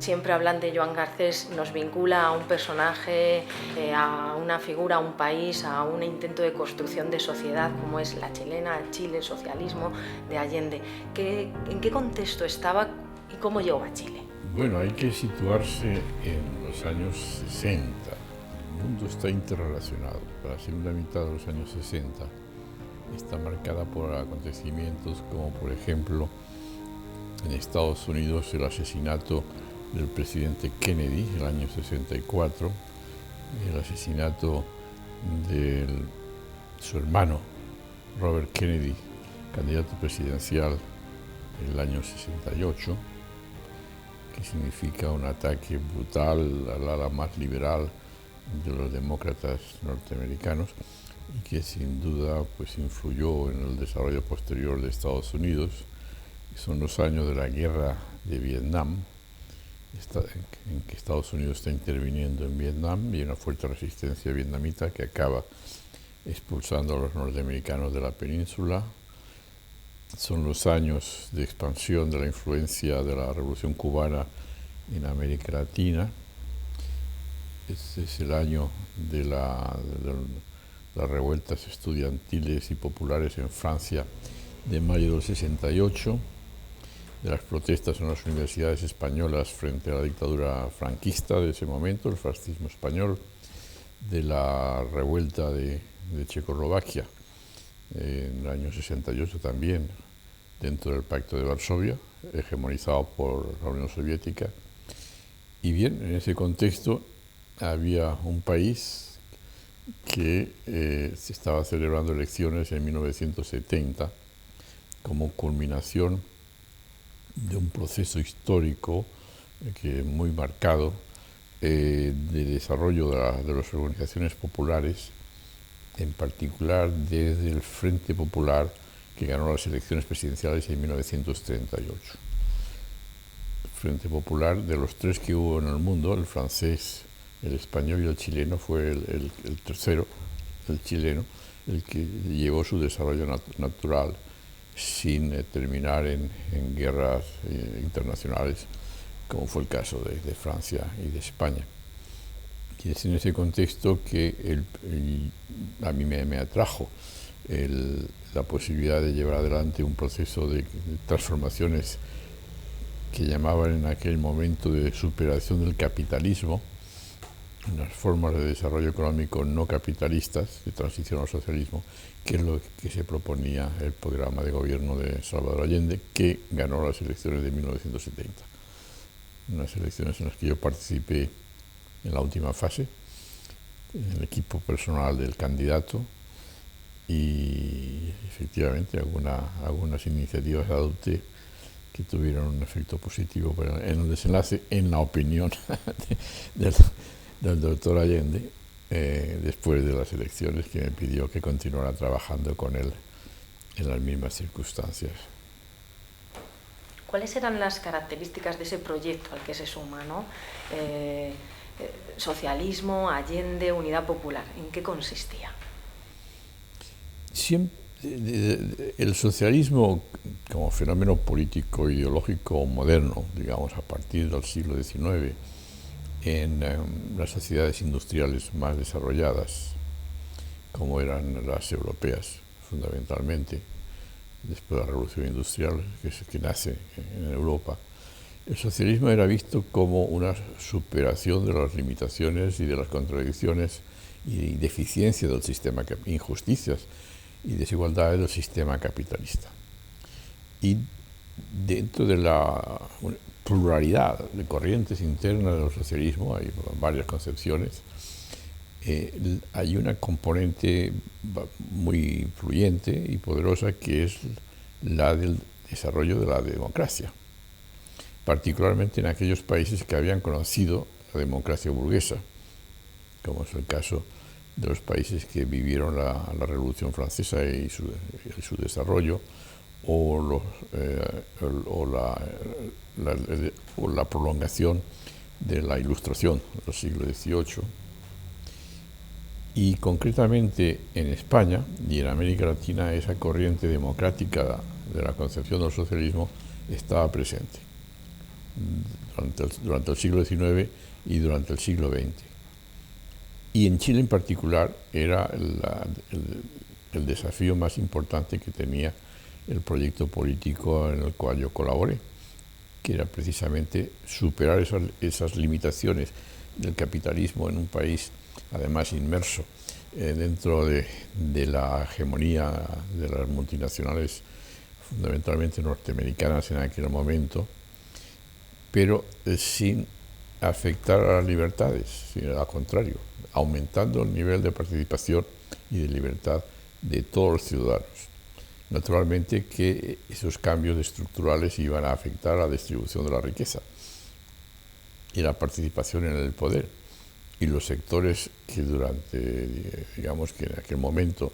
Siempre hablan de Joan Garcés, nos vincula a un personaje, a una figura, a un país, a un intento de construcción de sociedad como es la chilena, el Chile, el socialismo de Allende. ¿En qué contexto estaba y cómo llegó a Chile? Bueno, hay que situarse en los años 60. El mundo está interrelacionado. La segunda mitad de los años 60 está marcada por acontecimientos como, por ejemplo, en Estados Unidos el asesinato del presidente Kennedy en el año 64, el asesinato de su hermano Robert Kennedy, candidato presidencial en el año 68, que significa un ataque brutal al ala más liberal de los demócratas norteamericanos y que sin duda pues influyó en el desarrollo posterior de Estados Unidos. Son los años de la guerra de Vietnam, en que Estados Unidos está interviniendo en Vietnam y hay una fuerte resistencia vietnamita que acaba expulsando a los norteamericanos de la península. Son los años de expansión de la influencia de la Revolución Cubana en América Latina. Este es el año de las revueltas estudiantiles y populares en Francia de mayo del 68, de las protestas en las universidades españolas frente a la dictadura franquista de ese momento, el fascismo español, de la revuelta de Checoslovaquia en el año 68 también, dentro del Pacto de Varsovia, hegemonizado por la Unión Soviética. Y bien, en ese contexto había un país que se estaba celebrando elecciones en 1970 como culminación de un proceso histórico muy marcado de desarrollo de las organizaciones populares, en particular desde el Frente Popular que ganó las elecciones presidenciales en 1938. El Frente Popular, de los tres que hubo en el mundo, el francés, el español y el chileno, fue el tercero, el chileno, el que llevó su desarrollo natural sin terminar en guerras internacionales, como fue el caso de Francia y de España. Y es en ese contexto que a mí me atrajo la posibilidad de llevar adelante un proceso de transformaciones que llamaban en aquel momento de superación del capitalismo, unas formas de desarrollo económico no capitalistas, de transición al socialismo, que es lo que se proponía el programa de gobierno de Salvador Allende, que ganó las elecciones de 1970. Unas elecciones en las que yo participé en la última fase, en el equipo personal del candidato, y efectivamente algunas iniciativas adopté que tuvieron un efecto positivo en el desenlace, en la opinión del doctor Allende, después de las elecciones, que me pidió que continuara trabajando con él en las mismas circunstancias. ¿Cuáles eran las características de ese proyecto al que se suma, ¿no? Socialismo, Allende, Unidad Popular, ¿en qué consistía? El socialismo como fenómeno político ideológico moderno, digamos, a partir del siglo XIX, en las sociedades industriales más desarrolladas, como eran las europeas fundamentalmente, después de la revolución industrial que nace en Europa, el socialismo era visto como una superación de las limitaciones y de las contradicciones y deficiencias del sistema, injusticias y desigualdades del sistema capitalista. Y dentro de la pluralidad de corrientes internas del socialismo, hay varias concepciones, hay una componente muy influyente y poderosa que es la del desarrollo de la democracia, particularmente en aquellos países que habían conocido la democracia burguesa, como es el caso de los países que vivieron la Revolución Francesa y su desarrollo, o la prolongación de la Ilustración del siglo XVIII. Y concretamente en España y en América Latina esa corriente democrática de la concepción del socialismo estaba presente. durante el siglo XIX y durante el siglo XX. Y en Chile en particular era el desafío más importante que tenía el proyecto político en el cual yo colaboré, que era precisamente superar esas limitaciones del capitalismo en un país, además inmerso dentro de la hegemonía de las multinacionales, fundamentalmente norteamericanas en aquel momento, pero sin afectar a las libertades, sino al contrario, aumentando el nivel de participación y de libertad de todos los ciudadanos. Naturalmente que esos cambios estructurales iban a afectar a la distribución de la riqueza y la participación en el poder. Y los sectores que digamos que en aquel momento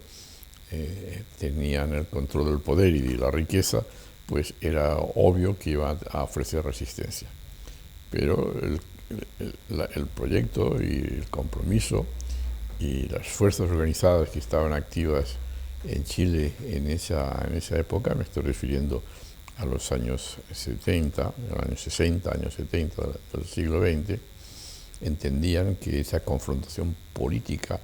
tenían el control del poder y de la riqueza, pues era obvio que iban a ofrecer resistencia. Pero el proyecto y el compromiso y las fuerzas organizadas que estaban activas en Chile en esa época, me estoy refiriendo a los años 70, años 60, años 70 del siglo XX, entendían que esa confrontación política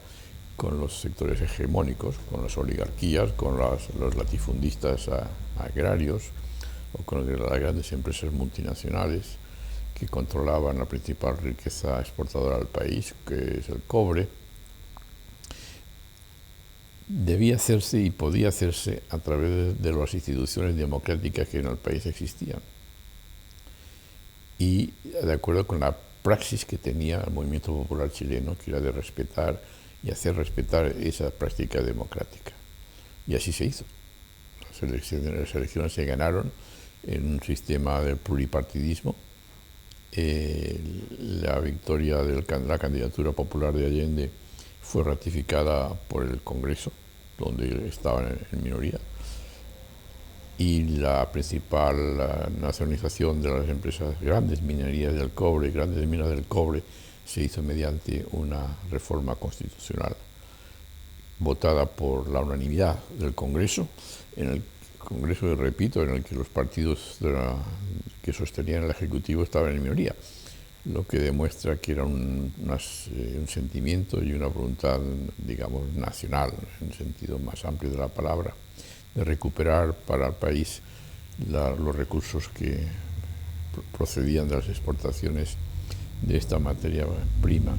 con los sectores hegemónicos, con las oligarquías, con los latifundistas agrarios o con las grandes empresas multinacionales que controlaban la principal riqueza exportadora del país, que es el cobre, debía hacerse y podía hacerse a través de las instituciones democráticas que en el país existían y de acuerdo con la praxis que tenía el movimiento popular chileno, que era de respetar y hacer respetar esa práctica democrática. Y así se hizo. Las elecciones se ganaron en un sistema de pluripartidismo. La victoria de la candidatura popular de Allende fue ratificada por el Congreso, donde estaban en minoría, y la principal nacionalización de las empresas, grandes minerías del cobre, grandes minas del cobre, se hizo mediante una reforma constitucional votada por la unanimidad del Congreso, en el Congreso, repito, en el que los partidos que sostenían el Ejecutivo estaban en minoría, lo que demuestra que era un sentimiento y una voluntad, digamos, nacional, en el sentido más amplio de la palabra, de recuperar para el país los recursos que procedían de las exportaciones de esta materia prima.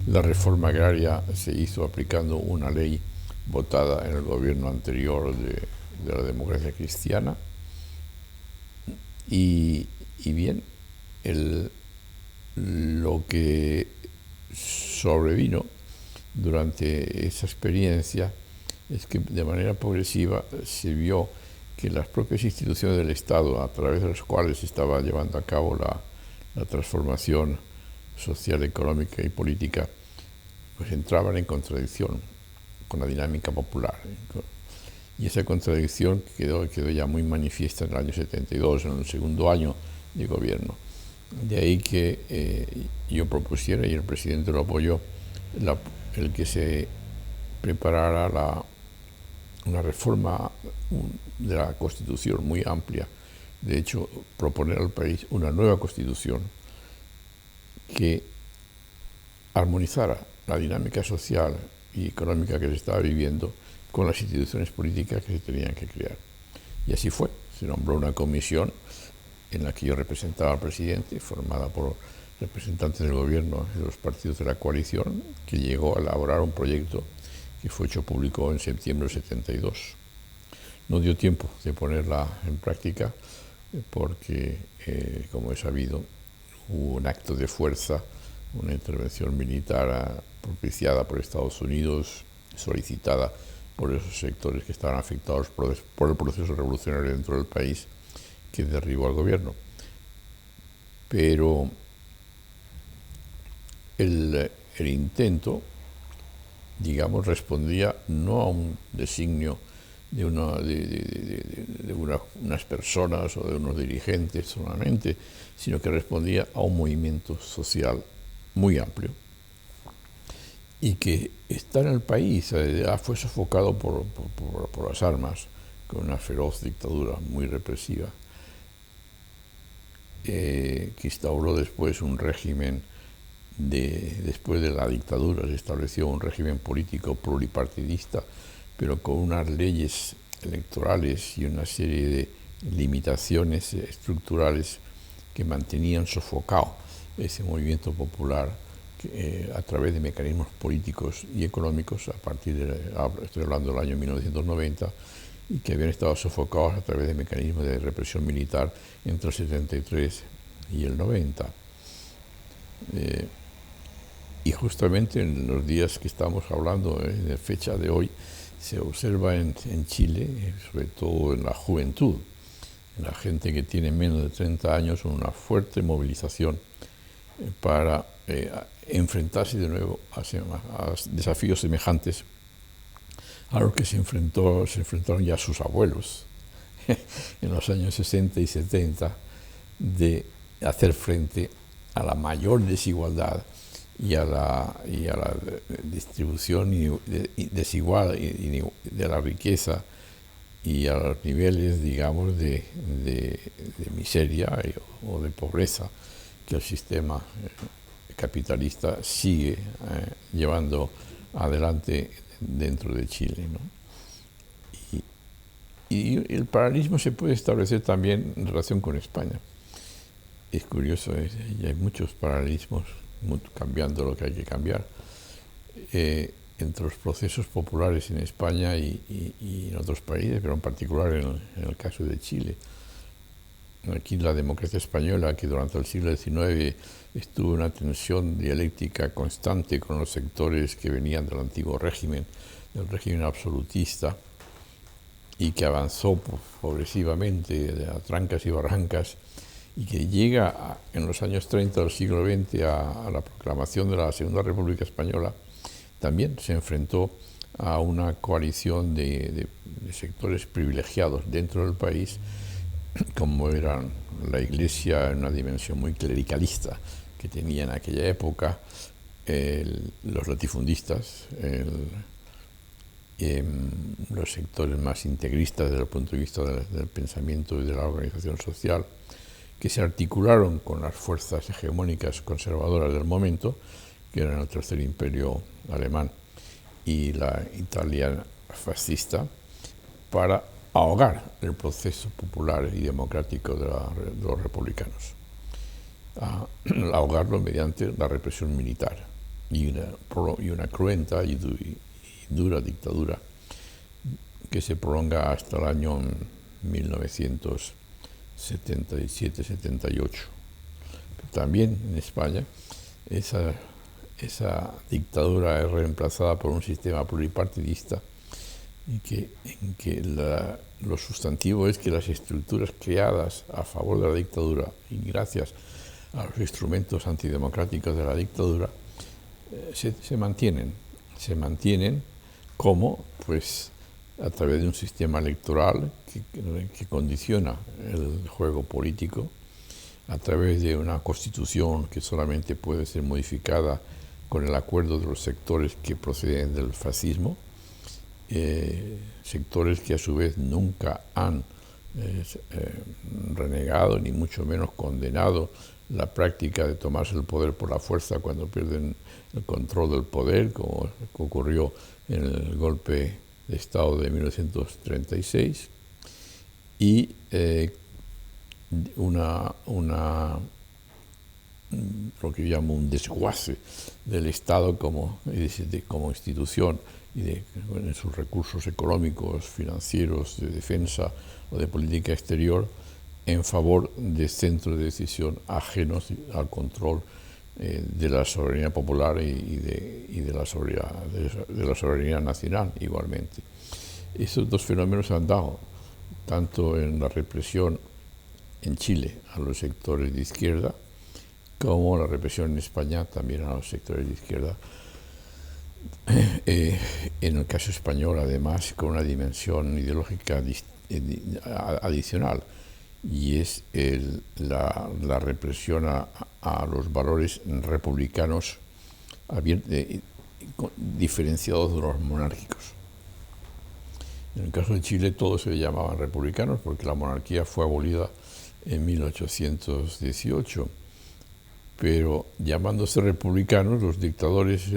La reforma agraria se hizo aplicando una ley votada en el gobierno anterior de la democracia cristiana y bien, lo que sobrevino durante esa experiencia es que de manera progresiva se vio que las propias instituciones del Estado, a través de las cuales se estaba llevando a cabo la transformación social, económica y política, pues entraban en contradicción con la dinámica popular. Y esa contradicción quedó ya muy manifiesta en el año 72, en el segundo año de gobierno. De ahí que yo propusiera, y el presidente lo apoyó, el que se preparara una reforma de la Constitución muy amplia. De hecho, proponer al país una nueva Constitución que armonizara la dinámica social y económica que se estaba viviendo con las instituciones políticas que se tenían que crear. Y así fue. Se nombró una comisión en la que yo representaba al presidente, formada por representantes del gobierno y de los partidos de la coalición, que llegó a elaborar un proyecto que fue hecho público en septiembre del 72. No dio tiempo de ponerla en práctica porque, como he sabido, hubo un acto de fuerza, una intervención militar propiciada por Estados Unidos, solicitada por esos sectores que estaban afectados por el proceso revolucionario dentro del país, que derribó al gobierno. Pero el intento, digamos, respondía no a un designio de unas personas o de unos dirigentes solamente, sino que respondía a un movimiento social muy amplio y que está en el país fue sofocado por las armas, con una feroz dictadura muy represiva. que instauró después un régimen, después de la dictadura se estableció un régimen político pluripartidista, pero con unas leyes electorales y una serie de limitaciones estructurales que mantenían sofocado ese movimiento popular a través de mecanismos políticos y económicos estoy hablando del año 1990, y que habían estado sofocados a través de mecanismos de represión militar entre el 73 y el 90. Y justamente en los días que estamos hablando, en la fecha de hoy, se observa en Chile, sobre todo en la juventud, en la gente que tiene menos de 30 años, una fuerte movilización para enfrentarse de nuevo a desafíos semejantes a los que se enfrentaron ya sus abuelos en los años 60 y 70, de hacer frente a la mayor desigualdad y a la distribución desigual de la riqueza y a los niveles, digamos, de miseria o de pobreza que el sistema capitalista sigue llevando adelante dentro de Chile, ¿no? Y el paralelismo se puede establecer también en relación con España. Es curioso, y hay muchos paralelismos, cambiando lo que hay que cambiar, entre los procesos populares en España y en otros países, pero en particular en el caso de Chile. Aquí la democracia española, que durante el siglo XIX estuvo en una tensión dialéctica constante con los sectores que venían del antiguo régimen, del régimen absolutista, y que avanzó progresivamente a trancas y barrancas, y que llega en los años 30 del siglo XX a la proclamación de la Segunda República Española, también se enfrentó a una coalición de sectores privilegiados dentro del país, como era la Iglesia en una dimensión muy clericalista que tenía en aquella época, los latifundistas, los sectores más integristas desde el punto de vista del pensamiento y de la organización social, que se articularon con las fuerzas hegemónicas conservadoras del momento, que eran el Tercer Imperio alemán y la Italia fascista, para ahogar el proceso popular y democrático de los republicanos, ahogarlo mediante la represión militar y una cruenta y dura dictadura que se prolonga hasta el año 1977-78. También en España esa dictadura es reemplazada por un sistema pluripartidista en que lo sustantivo es que las estructuras creadas a favor de la dictadura y gracias a los instrumentos antidemocráticos de la dictadura se mantienen como, pues, a través de un sistema electoral que condiciona el juego político, a través de una constitución que solamente puede ser modificada con el acuerdo de los sectores que proceden del fascismo, sectores que a su vez nunca han renegado ni mucho menos condenado la práctica de tomarse el poder por la fuerza cuando pierden el control del poder, como ocurrió en el golpe de Estado de 1936, y lo que yo llamo un desguace del Estado como institución y en sus recursos económicos, financieros, de defensa o de política exterior, en favor de centros de decisión ajenos al control de la soberanía popular y de la soberanía nacional igualmente. Esos dos fenómenos se han dado tanto en la represión en Chile a los sectores de izquierda, como la represión en España también a los sectores de izquierda. En el caso español, además, con una dimensión ideológica adicional, y es la represión a los valores republicanos diferenciados de los monárquicos. En el caso de Chile todos se llamaban republicanos porque la monarquía fue abolida en 1818. Pero llamándose republicanos, los dictadores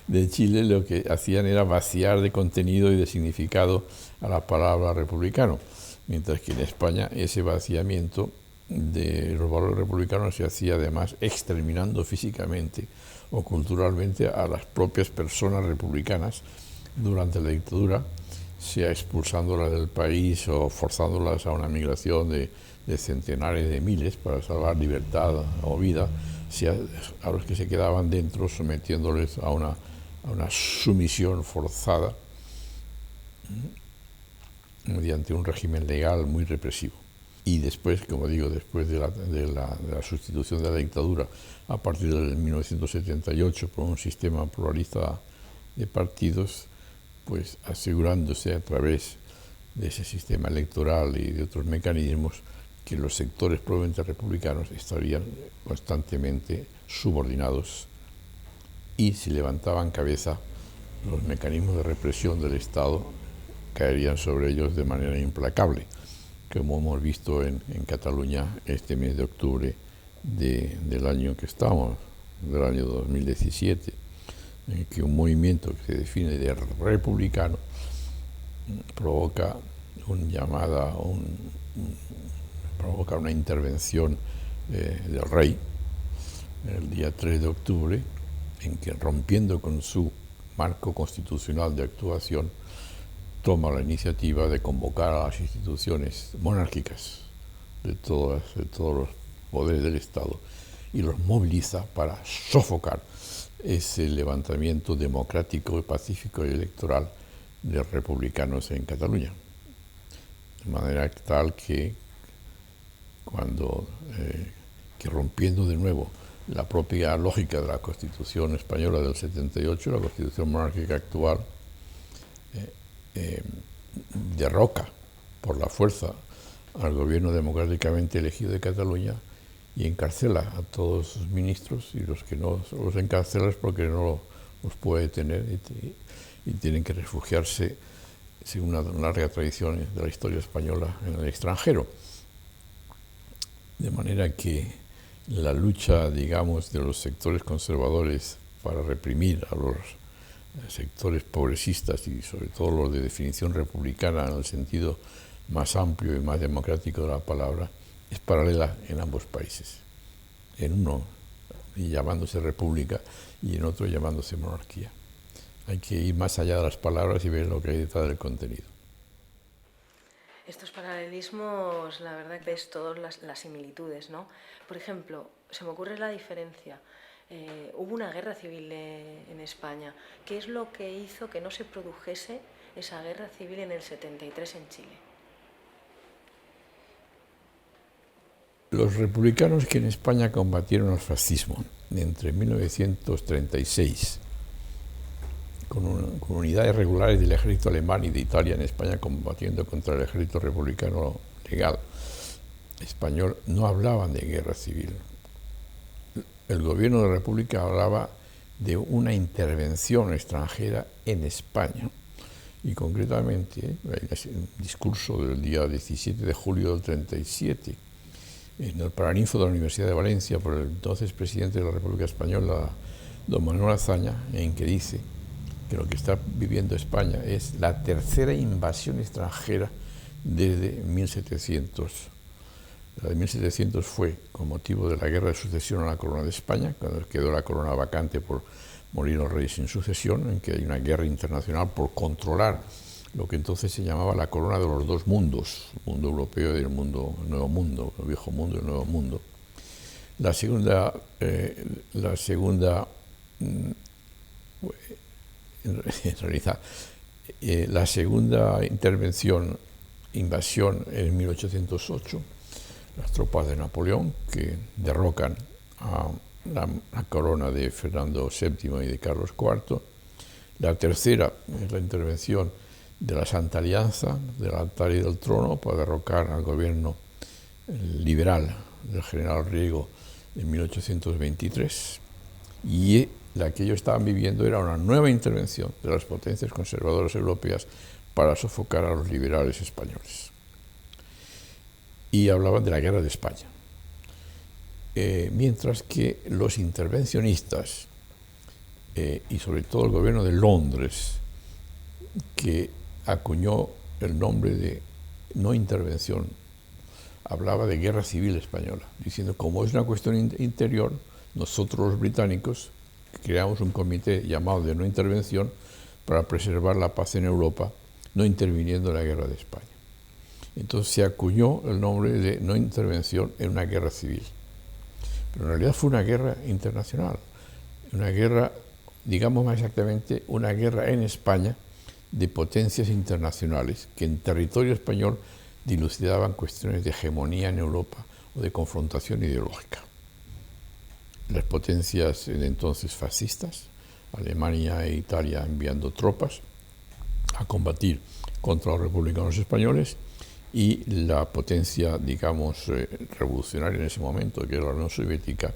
de Chile lo que hacían era vaciar de contenido y de significado a la palabra republicano, mientras que en España ese vaciamiento de los valores republicanos se hacía además exterminando físicamente o culturalmente a las propias personas republicanas durante la dictadura, sea expulsándolas del país o forzándolas a una migración de centenares de miles para salvar libertad o vida, sea a los que se quedaban dentro sometiéndoles a una sumisión forzada mediante un régimen legal muy represivo. Y después, como digo, después de la sustitución de la dictadura a partir del 1978 por un sistema pluralista de partidos, pues asegurándose a través de ese sistema electoral y de otros mecanismos que los sectores probablemente republicanos estarían constantemente subordinados y si levantaban cabeza los mecanismos de represión del Estado caerían sobre ellos de manera implacable, como hemos visto en Cataluña este mes de octubre del año que estamos, del año 2017, en que un movimiento que se define de republicano provoca una intervención del rey el día 3 de octubre, en que rompiendo con su marco constitucional de actuación, toma la iniciativa de convocar a las instituciones monárquicas de todos los poderes del Estado y los moviliza para sofocar ese levantamiento democrático, pacífico y electoral de republicanos en Cataluña. De manera tal que rompiendo de nuevo la propia lógica de la Constitución española del 78, la Constitución monárquica actual, derroca por la fuerza al gobierno democráticamente elegido de Cataluña y encarcela a todos sus ministros, y los que no los encarcela es porque no los puede tener y tienen que refugiarse, según una larga tradición de la historia española, en el extranjero. De manera que la lucha, digamos, de los sectores conservadores para reprimir a los sectores progresistas y sobre todo los de definición republicana en el sentido más amplio y más democrático de la palabra, es paralela en ambos países. En uno llamándose república y en otro llamándose monarquía. Hay que ir más allá de las palabras y ver lo que hay detrás del contenido. Estos paralelismos, la verdad que ves todas las similitudes, ¿no? Por ejemplo, se me ocurre la diferencia. Hubo una guerra civil en España. ¿Qué es lo que hizo que no se produjese esa guerra civil en el 73 en Chile? Los republicanos que en España combatieron al fascismo entre 1936 con unidades regulares del ejército alemán y de Italia en España combatiendo contra el ejército republicano legal español, no hablaban de guerra civil. El gobierno de la República hablaba de una intervención extranjera en España. Y concretamente, el discurso del día 17 de julio del 37, en el Paraninfo de la Universidad de Valencia, por el entonces presidente de la República Española, don Manuel Azaña, en que dice que lo que está viviendo España es la tercera invasión extranjera desde 1700. La de 1700 fue con motivo de la guerra de sucesión a la corona de España, cuando quedó la corona vacante por morir los reyes sin sucesión, en que hay una guerra internacional por controlar lo que entonces se llamaba la corona de los dos mundos, el mundo europeo y el nuevo mundo, el viejo mundo y el nuevo mundo. La segunda invasión en 1808, las tropas de Napoleón que derrocan a la corona de Fernando VII y de Carlos IV. La tercera es la intervención de la Santa Alianza, del altar y del trono, para derrocar al gobierno liberal del general Riego en 1823. Y la que ellos estaban viviendo era una nueva intervención de las potencias conservadoras europeas para sofocar a los liberales españoles. y hablaban de la guerra de España. Mientras que los intervencionistas, y sobre todo el gobierno de Londres, que acuñó el nombre de no intervención, hablaba de guerra civil española, diciendo, como es una cuestión interior, nosotros los británicos creamos un comité llamado de no intervención para preservar la paz en Europa, no interviniendo en la guerra de España. Entonces se acuñó el nombre de no intervención en una guerra civil. Pero en realidad fue una guerra internacional, una guerra, digamos más exactamente, una guerra en España de potencias internacionales que en territorio español dilucidaban cuestiones de hegemonía en Europa o de confrontación ideológica. Las potencias de entonces fascistas, Alemania e Italia enviando tropas a combatir contra los republicanos españoles, y la potencia, digamos, revolucionaria en ese momento, que era la Unión Soviética,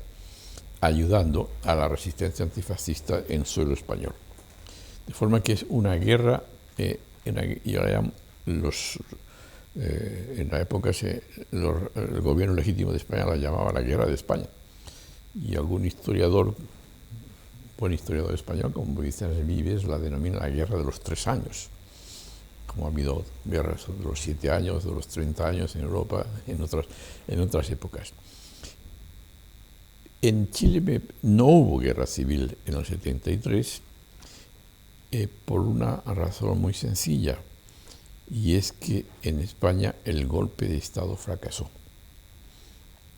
ayudando a la resistencia antifascista en suelo español. De forma que es una guerra, y ahora en la época el gobierno legítimo de España la llamaba la guerra de España. Y algún historiador, buen historiador español, como Vicente Vives, la denomina la guerra de los 3 años. Como ha habido guerras de los 7 años, de los 30 años en Europa, en otras épocas. En Chile no hubo guerra civil en el 73 por una razón muy sencilla, y es que en España el golpe de Estado fracasó.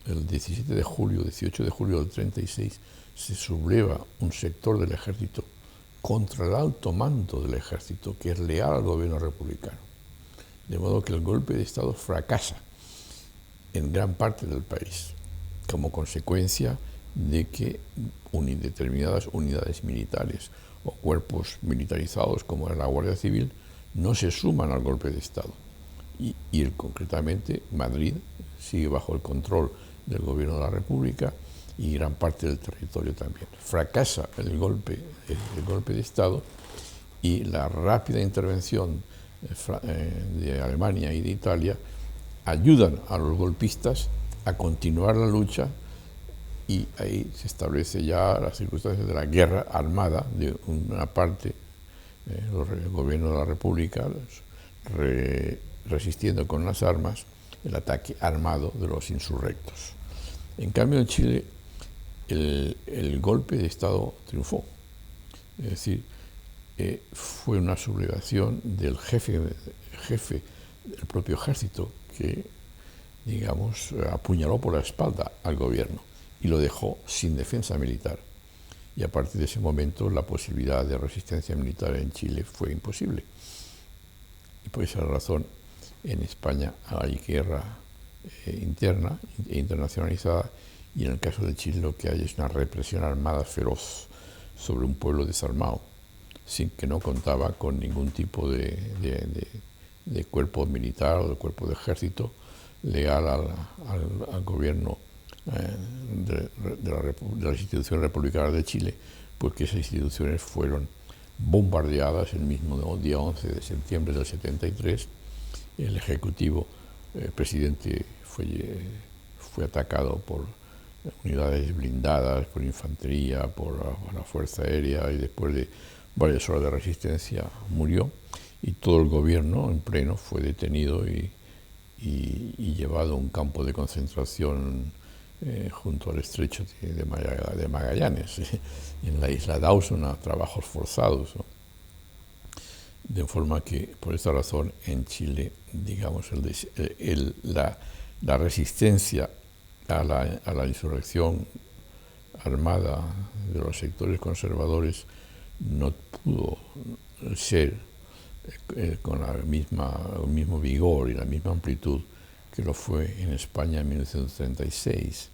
El 18 de julio del 36 se subleva un sector del ejército contra el alto mando del ejército, que es leal al gobierno republicano. De modo que el golpe de Estado fracasa en gran parte del país, como consecuencia de que determinadas unidades militares o cuerpos militarizados, como era la Guardia Civil, no se suman al golpe de Estado. Y concretamente Madrid sigue bajo el control del gobierno de la República y gran parte del territorio también. Fracasa el golpe de Estado, y la rápida intervención de Alemania y de Italia ayudan a los golpistas a continuar la lucha, y ahí se establece ya las circunstancias de la guerra armada de una parte, el gobierno de la República resistiendo con las armas el ataque armado de los insurrectos. En cambio, en Chile el golpe de Estado triunfó. Es decir, fue una sublevación del jefe del propio ejército, que, digamos, apuñaló por la espalda al gobierno y lo dejó sin defensa militar. Y a partir de ese momento la posibilidad de resistencia militar en Chile fue imposible. Y por esa razón en España hay guerra interna e internacionalizada, y en el caso de Chile lo que hay es una represión armada feroz sobre un pueblo desarmado, sin que no contaba con ningún tipo de cuerpo militar o de cuerpo de ejército leal al gobierno de las instituciones republicanas de Chile, porque esas instituciones fueron bombardeadas el mismo día 11 de septiembre del 73. El Ejecutivo, el presidente, fue atacado por unidades blindadas, por infantería, por la Fuerza Aérea, y después de varias horas de resistencia murió, y todo el gobierno en pleno fue detenido y llevado a un campo de concentración junto al estrecho de Magallanes, en la isla Dawson, a trabajos forzados, ¿no? De forma que, por esta razón, en Chile, digamos, la resistencia a la insurrección armada de los sectores conservadores no pudo ser con el mismo vigor y la misma amplitud que lo fue en España en 1936.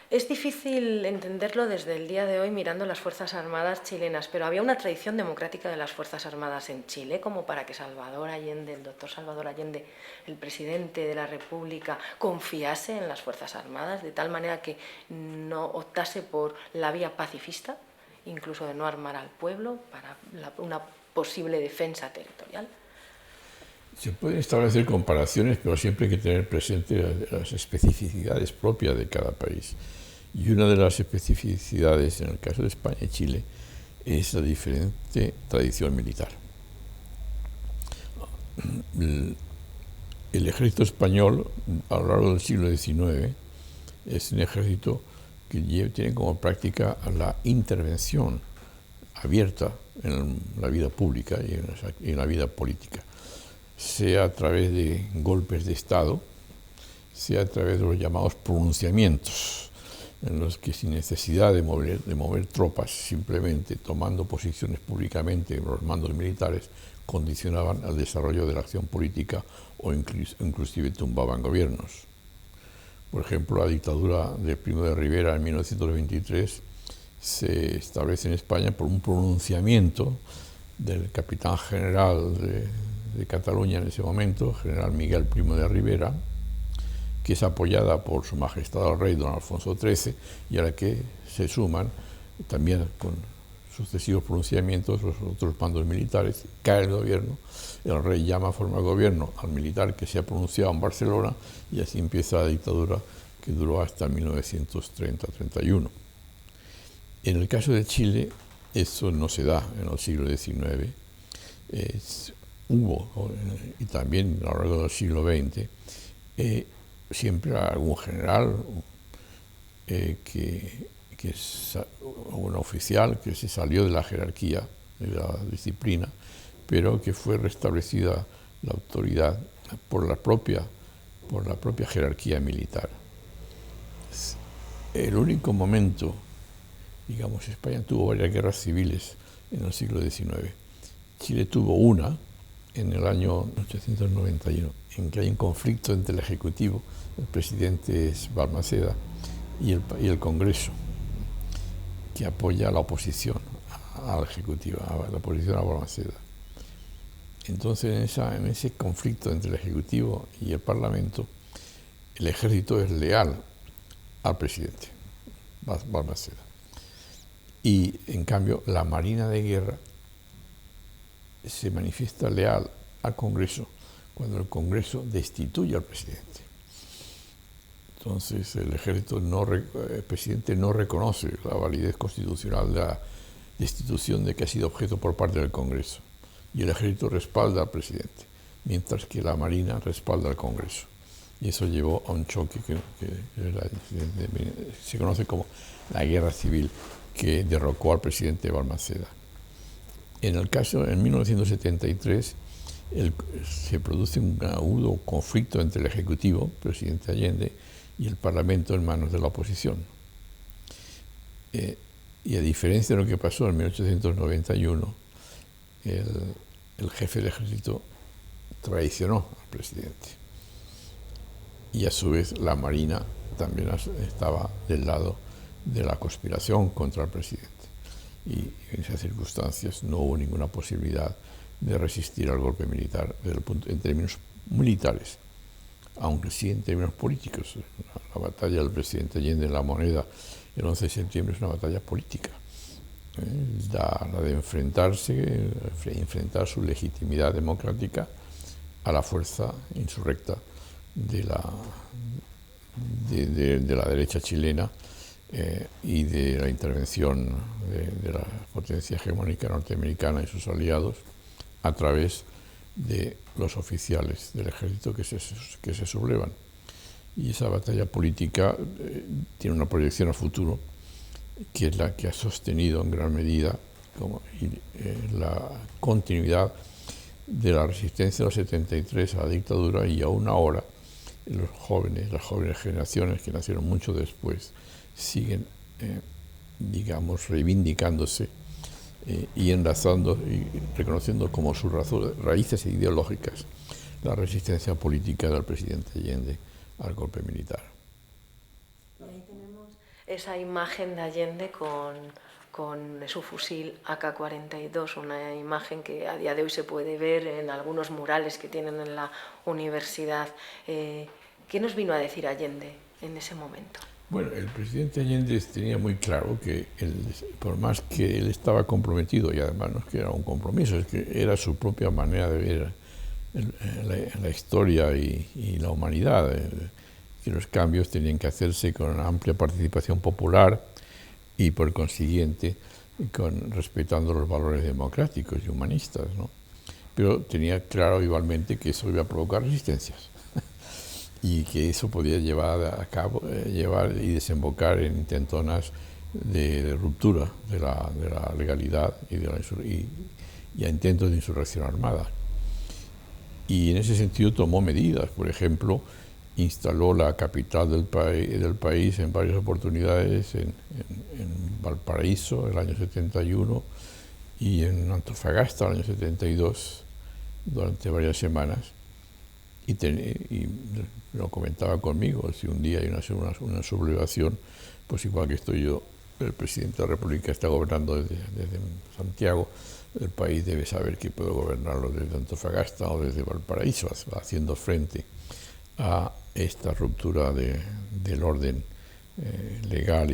Es difícil entenderlo desde el día de hoy mirando las Fuerzas Armadas chilenas, pero había una tradición democrática de las Fuerzas Armadas en Chile como para que Salvador Allende, el doctor Salvador Allende, el presidente de la República, confiase en las Fuerzas Armadas de tal manera que no optase por la vía pacifista, incluso de no armar al pueblo para una posible defensa territorial. Se pueden establecer comparaciones, pero siempre hay que tener presente las especificidades propias de cada país. Y una de las especificidades en el caso de España y Chile es la diferente tradición militar. El ejército español, a lo largo del siglo XIX, es un ejército que tiene como práctica la intervención abierta en la vida pública y en la vida política, sea a través de golpes de Estado, sea a través de los llamados pronunciamientos, en los que sin necesidad de mover tropas, simplemente tomando posiciones públicamente en los mandos militares, condicionaban el desarrollo de la acción política o inclusive tumbaban gobiernos. Por ejemplo, la dictadura de Primo de Rivera en 1923 se establece en España por un pronunciamiento del capitán general de Cataluña en ese momento, general Miguel Primo de Rivera, que es apoyada por Su Majestad el Rey Don Alfonso XIII, y a la que se suman también con sucesivos pronunciamientos los otros mandos militares. Cae el gobierno, el rey llama a formar gobierno al militar que se ha pronunciado en Barcelona, y así empieza la dictadura que duró hasta 1930-31. En el caso de Chile, eso no se da en el siglo XIX. Hubo, y también a lo largo del siglo XX, siempre algún general o un oficial que se salió de la jerarquía, de la disciplina, pero que fue restablecida la autoridad por la propia jerarquía militar. El único momento, digamos, España tuvo varias guerras civiles en el siglo XIX. Chile tuvo una en el año 1891, en que hay un conflicto entre el Ejecutivo, el presidente es Balmaceda, y el Congreso, que apoya a la oposición al Ejecutivo, a la oposición a Balmaceda. Entonces, en ese conflicto entre el Ejecutivo y el Parlamento, el Ejército es leal al presidente Balmaceda. Y, en cambio, la Marina de Guerra se manifiesta leal al Congreso cuando el Congreso destituye al presidente. Entonces el presidente no reconoce la validez constitucional de la destitución de que ha sido objeto por parte del Congreso, y el ejército respalda al presidente, mientras que la Marina respalda al Congreso. Y eso llevó a un choque que se conoce como la Guerra Civil, que derrocó al presidente Balmaceda. En 1973, se produce un agudo conflicto entre el Ejecutivo, presidente Allende, y el Parlamento en manos de la oposición. Y a diferencia de lo que pasó en 1891, el jefe del ejército traicionó al presidente. Y a su vez la Marina también estaba del lado de la conspiración contra el presidente. Y en esas circunstancias no hubo ninguna posibilidad de resistir al golpe militar en términos militares, aunque sí en términos políticos. La batalla del presidente Allende en La Moneda el 11 de septiembre es una batalla política, la de enfrentar su legitimidad democrática a la fuerza insurrecta de la derecha chilena y de la intervención de la potencia hegemónica norteamericana y sus aliados a través de los oficiales del ejército que se sublevan. Y esa batalla política tiene una proyección a futuro, que es la que ha sostenido en gran medida la continuidad de la resistencia de los 73 a la dictadura, y aún ahora las jóvenes generaciones que nacieron mucho después siguen, digamos, reivindicándose y enlazando y reconociendo como sus raíces ideológicas la resistencia política del presidente Allende al golpe militar. Y ahí tenemos esa imagen de Allende con su fusil AK-42, una imagen que a día de hoy se puede ver en algunos murales que tienen en la universidad. ¿Qué nos vino a decir Allende en ese momento? Bueno, el presidente Allende tenía muy claro que por más que él estaba comprometido, y además no es que era un compromiso, es que era su propia manera de ver la historia y la humanidad, que los cambios tenían que hacerse con una amplia participación popular y por consiguiente respetando los valores democráticos y humanistas, ¿no? Pero tenía claro igualmente que eso iba a provocar resistencias y que eso podía llevar y desembocar en intentonas de ruptura de la legalidad y a intentos de insurrección armada. Y en ese sentido tomó medidas. Por ejemplo, instaló la capital del país en varias oportunidades, en Valparaíso el año 71 y en Antofagasta el año 72 durante varias semanas. Y lo comentaba conmigo, si un día hay una sublevación, pues igual que estoy yo, el presidente de la República está gobernando desde Santiago, el país debe saber que puedo gobernarlo desde Antofagasta o desde Valparaíso, haciendo frente a esta ruptura del orden legal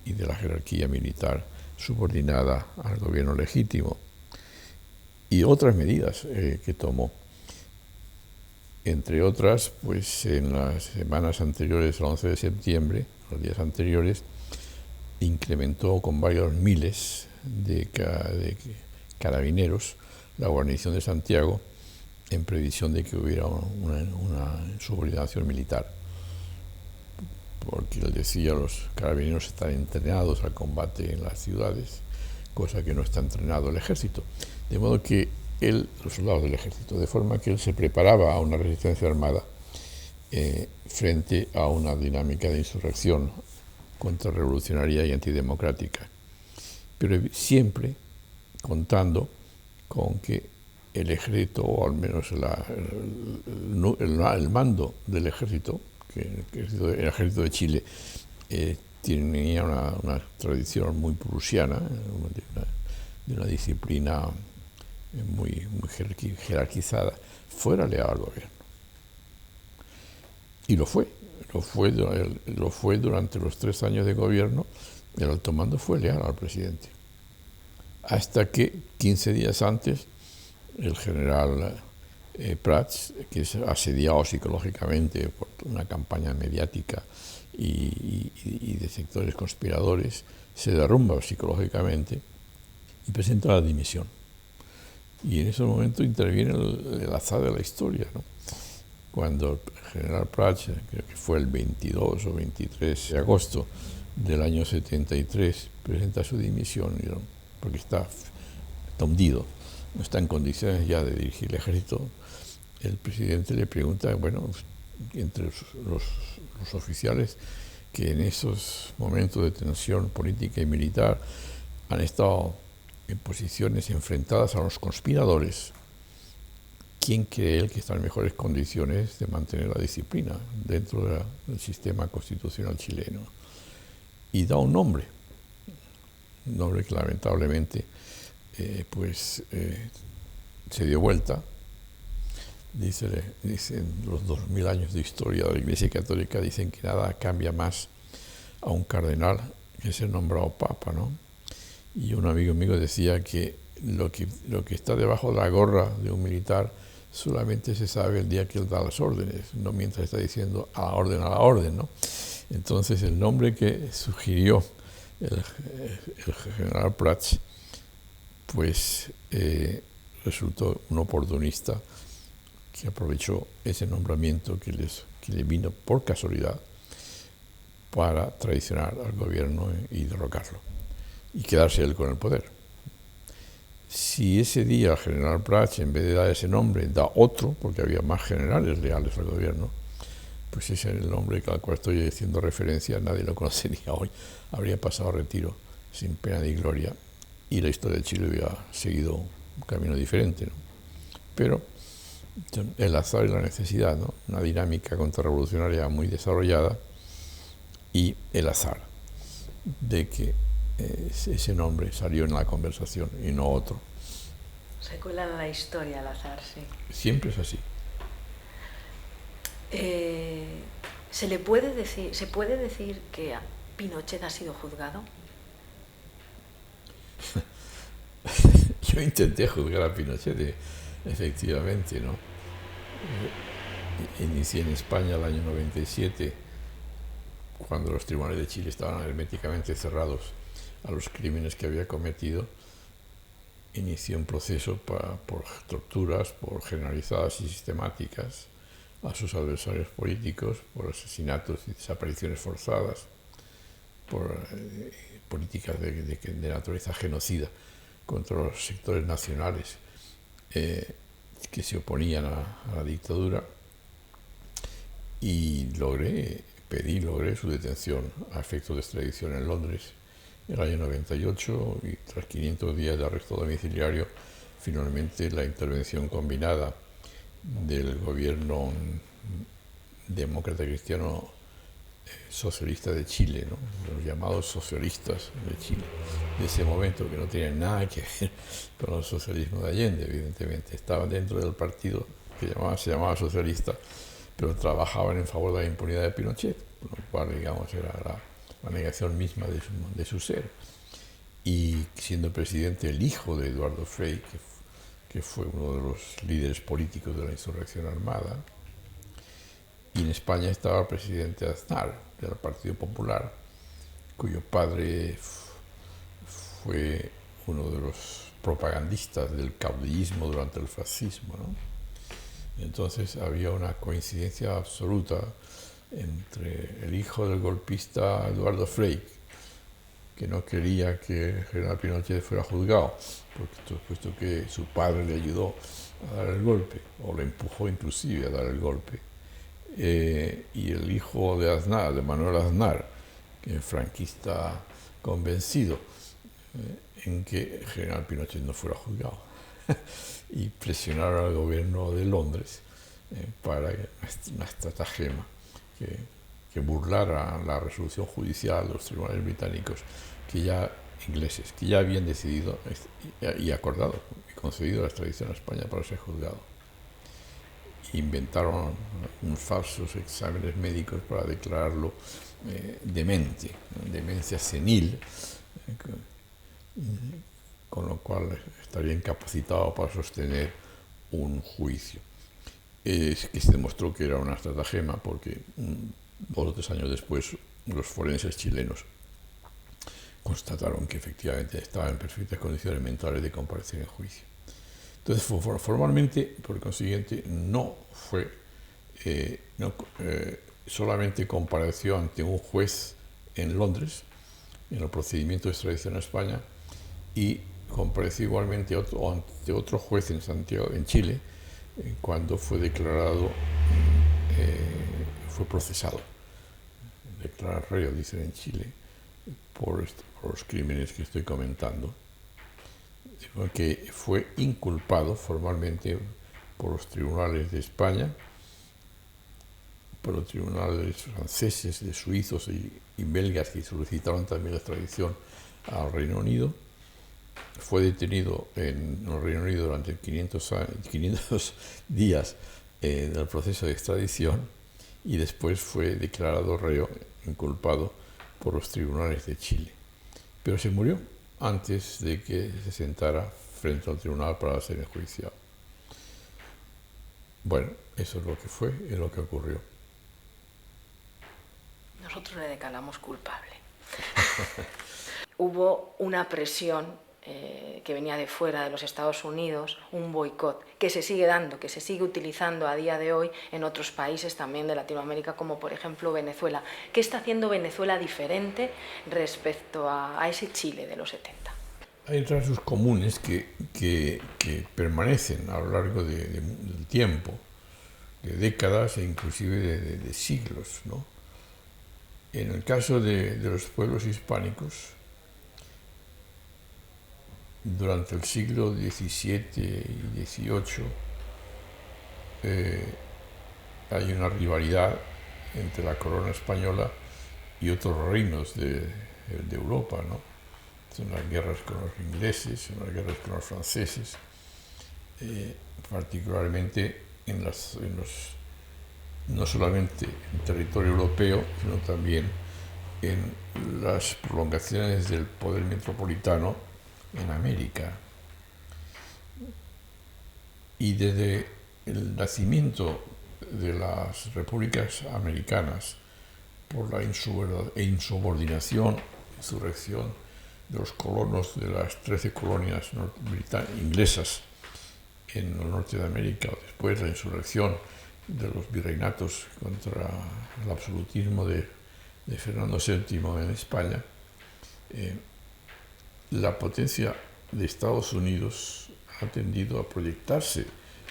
y de la jerarquía militar subordinada al gobierno legítimo. Y otras medidas que tomó. Entre otras, pues en las semanas anteriores al 11 de septiembre, los días anteriores, incrementó con varios miles de carabineros la guarnición de Santiago en previsión de que hubiera una subordinación militar. Porque él decía, los carabineros están entrenados al combate en las ciudades, cosa que no está entrenado el ejército. De modo que los soldados del ejército, de forma que él se preparaba a una resistencia armada frente a una dinámica de insurrección contrarrevolucionaria y antidemocrática, pero siempre contando con que el ejército, o al menos el mando del ejército, que el ejército de Chile tenía una tradición muy prusiana, de una disciplina muy jerarquizada, fuera leal al gobierno. Y lo fue durante los 3 años de gobierno. El alto mando fue leal al presidente. Hasta que 15 días antes, el general Prats, que es asediado psicológicamente por una campaña mediática y de sectores conspiradores, se derrumba psicológicamente y presenta la dimisión. Y en ese momento interviene el azar de la historia, ¿no? Cuando el general Prats, creo que fue el 22 o 23 de agosto del año 73, presenta su dimisión, ¿no? Porque está hundido, no está en condiciones ya de dirigir el ejército. El presidente le pregunta, bueno, entre los oficiales que en esos momentos de tensión política y militar han estado en posiciones enfrentadas a los conspiradores, ¿quién cree él que está en mejores condiciones de mantener la disciplina dentro del sistema constitucional chileno? Y da un nombre que lamentablemente se dio vuelta. Dicen los 2000 años de historia de la Iglesia Católica, dicen que nada cambia más a un cardenal que ser nombrado papa, ¿no? Y un amigo mío decía que lo que está debajo de la gorra de un militar solamente se sabe el día que él da las órdenes, no mientras está diciendo a la orden, ¿no? Entonces el nombre que sugirió el general Prats, pues resultó un oportunista que aprovechó ese nombramiento que le vino por casualidad para traicionar al gobierno y derrocarlo y quedarse él con el poder. Si ese día el general Prats, en vez de dar ese nombre, da otro, porque había más generales leales al gobierno, pues ese es el nombre al cual estoy haciendo referencia, nadie lo conocería hoy, habría pasado a retiro sin pena ni gloria y la historia de Chile hubiera seguido un camino diferente, ¿no? Pero el azar y la necesidad, ¿no? Una dinámica contrarrevolucionaria muy desarrollada y el azar de que ese nombre salió en la conversación y no otro. Se cuela en la historia el azar, sí. Siempre es así. ¿Se puede decir que Pinochet ha sido juzgado? Yo intenté juzgar a Pinochet, efectivamente, ¿no? Inicié en España el año 97, cuando los tribunales de Chile estaban herméticamente cerrados a los crímenes que había cometido. Inicié un proceso por torturas, por generalizadas y sistemáticas a sus adversarios políticos, por asesinatos y desapariciones forzadas, por políticas de naturaleza genocida contra los sectores nacionales que se oponían a la dictadura, y logré su detención a efectos de extradición en Londres en el año 98, y tras 500 días de arresto domiciliario, finalmente la intervención combinada del gobierno demócrata cristiano socialista de Chile, ¿no? Los llamados socialistas de Chile, de ese momento, que no tenían nada que ver con el socialismo de Allende, evidentemente. Estaban dentro del partido que se llamaba socialista, pero trabajaban en favor de la impunidad de Pinochet, lo cual, digamos, era la negación misma de su ser. Y siendo presidente el hijo de Eduardo Frei, que fue uno de los líderes políticos de la insurrección armada, y en España estaba el presidente Aznar, del Partido Popular, cuyo padre fue uno de los propagandistas del caudillismo durante el fascismo, ¿no? Entonces había una coincidencia absoluta entre el hijo del golpista Eduardo Frei, que no quería que el general Pinochet fuera juzgado, puesto que su padre le ayudó a dar el golpe, o le empujó inclusive a dar el golpe, y el hijo de Aznar, de Manuel Aznar, que es franquista convencido, en que el general Pinochet no fuera juzgado, y presionaron al gobierno de Londres para una estratagema que burlara la resolución judicial de los tribunales británicos, ingleses, que ya habían decidido y acordado y concedido la extradición a España para ser juzgado. Inventaron unos falsos exámenes médicos para declararlo demente, demencia senil, con lo cual estaría incapacitado para sostener un juicio. Es que se demostró que era una estratagema porque 2 o 3 años después los forenses chilenos constataron que efectivamente estaba en perfectas condiciones mentales de comparecer en juicio. Entonces, formalmente, por consiguiente, no fue solamente compareció ante un juez en Londres, en el procedimiento de extradición a España, y compareció igualmente ante otro juez en Santiago, en Chile, cuando fue declarado, fue procesado, declarado reo, dicen en Chile, por los crímenes que estoy comentando, que fue inculpado formalmente por los tribunales de España, por los tribunales franceses, de suizos y belgas, que solicitaron también la extradición al Reino Unido. Fue detenido en el Reino Unido durante 500 días del proceso de extradición, y después fue declarado reo, inculpado por los tribunales de Chile. Pero se murió antes de que se sentara frente al tribunal para ser enjuiciado. Bueno, eso es lo que fue, es lo que ocurrió. Nosotros le declaramos culpable. Hubo una presión que venía de fuera, de los Estados Unidos, un boicot que se sigue dando, que se sigue utilizando a día de hoy en otros países también de Latinoamérica, como por ejemplo Venezuela. ¿Qué está haciendo Venezuela diferente respecto a ese Chile de los 70? Hay rasgos comunes que permanecen a lo largo del tiempo, de décadas e inclusive de siglos, ¿no? En el caso de los pueblos hispánicos, durante el siglo XVII y XVIII hay una rivalidad entre la corona española y otros reinos de Europa, ¿no? Son las guerras con los ingleses, son las guerras con los franceses, particularmente no solamente en territorio europeo, sino también en las prolongaciones del poder metropolitano en América. Y desde el nacimiento de las repúblicas americanas por la insubordinación, insurrección de los colonos de las 13 colonias inglesas en el norte de América, o después la insurrección de los virreinatos contra el absolutismo de Fernando VII en España, la potencia de Estados Unidos ha tendido a proyectarse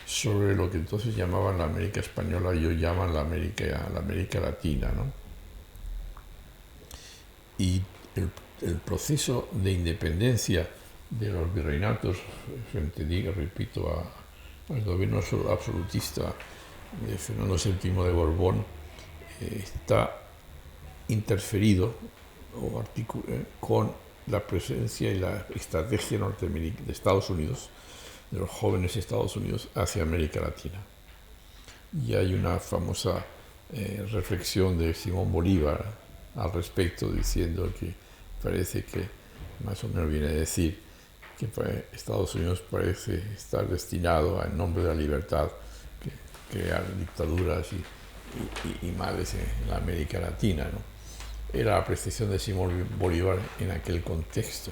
sobre lo que entonces llamaban la América Española y hoy llaman la América Latina, ¿no? Y el proceso de independencia de los virreinatos frente, repito, al gobierno absolutista de Fernando VII de Borbón está interferido con la presencia y la estrategia de Estados Unidos, de los jóvenes Estados Unidos hacia América Latina. Y hay una famosa reflexión de Simón Bolívar al respecto, diciendo que parece que, más o menos viene a decir, que Estados Unidos parece estar destinado, en nombre de la libertad, crear dictaduras y males en la América Latina, ¿no? Era la apreciación de Simón Bolívar en aquel contexto.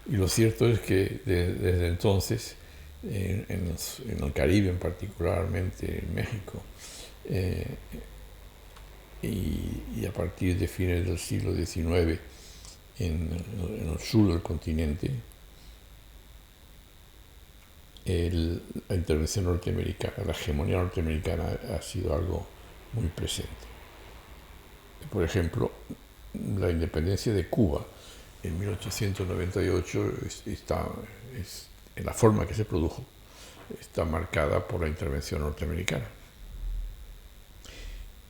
Y lo cierto es que desde entonces, en el Caribe, particularmente en México, y a partir de fines del siglo XIX, en el sur del continente, la intervención norteamericana, la hegemonía norteamericana ha sido algo muy presente. Por ejemplo, la independencia de Cuba en 1898 en la forma que se produjo, está marcada por la intervención norteamericana.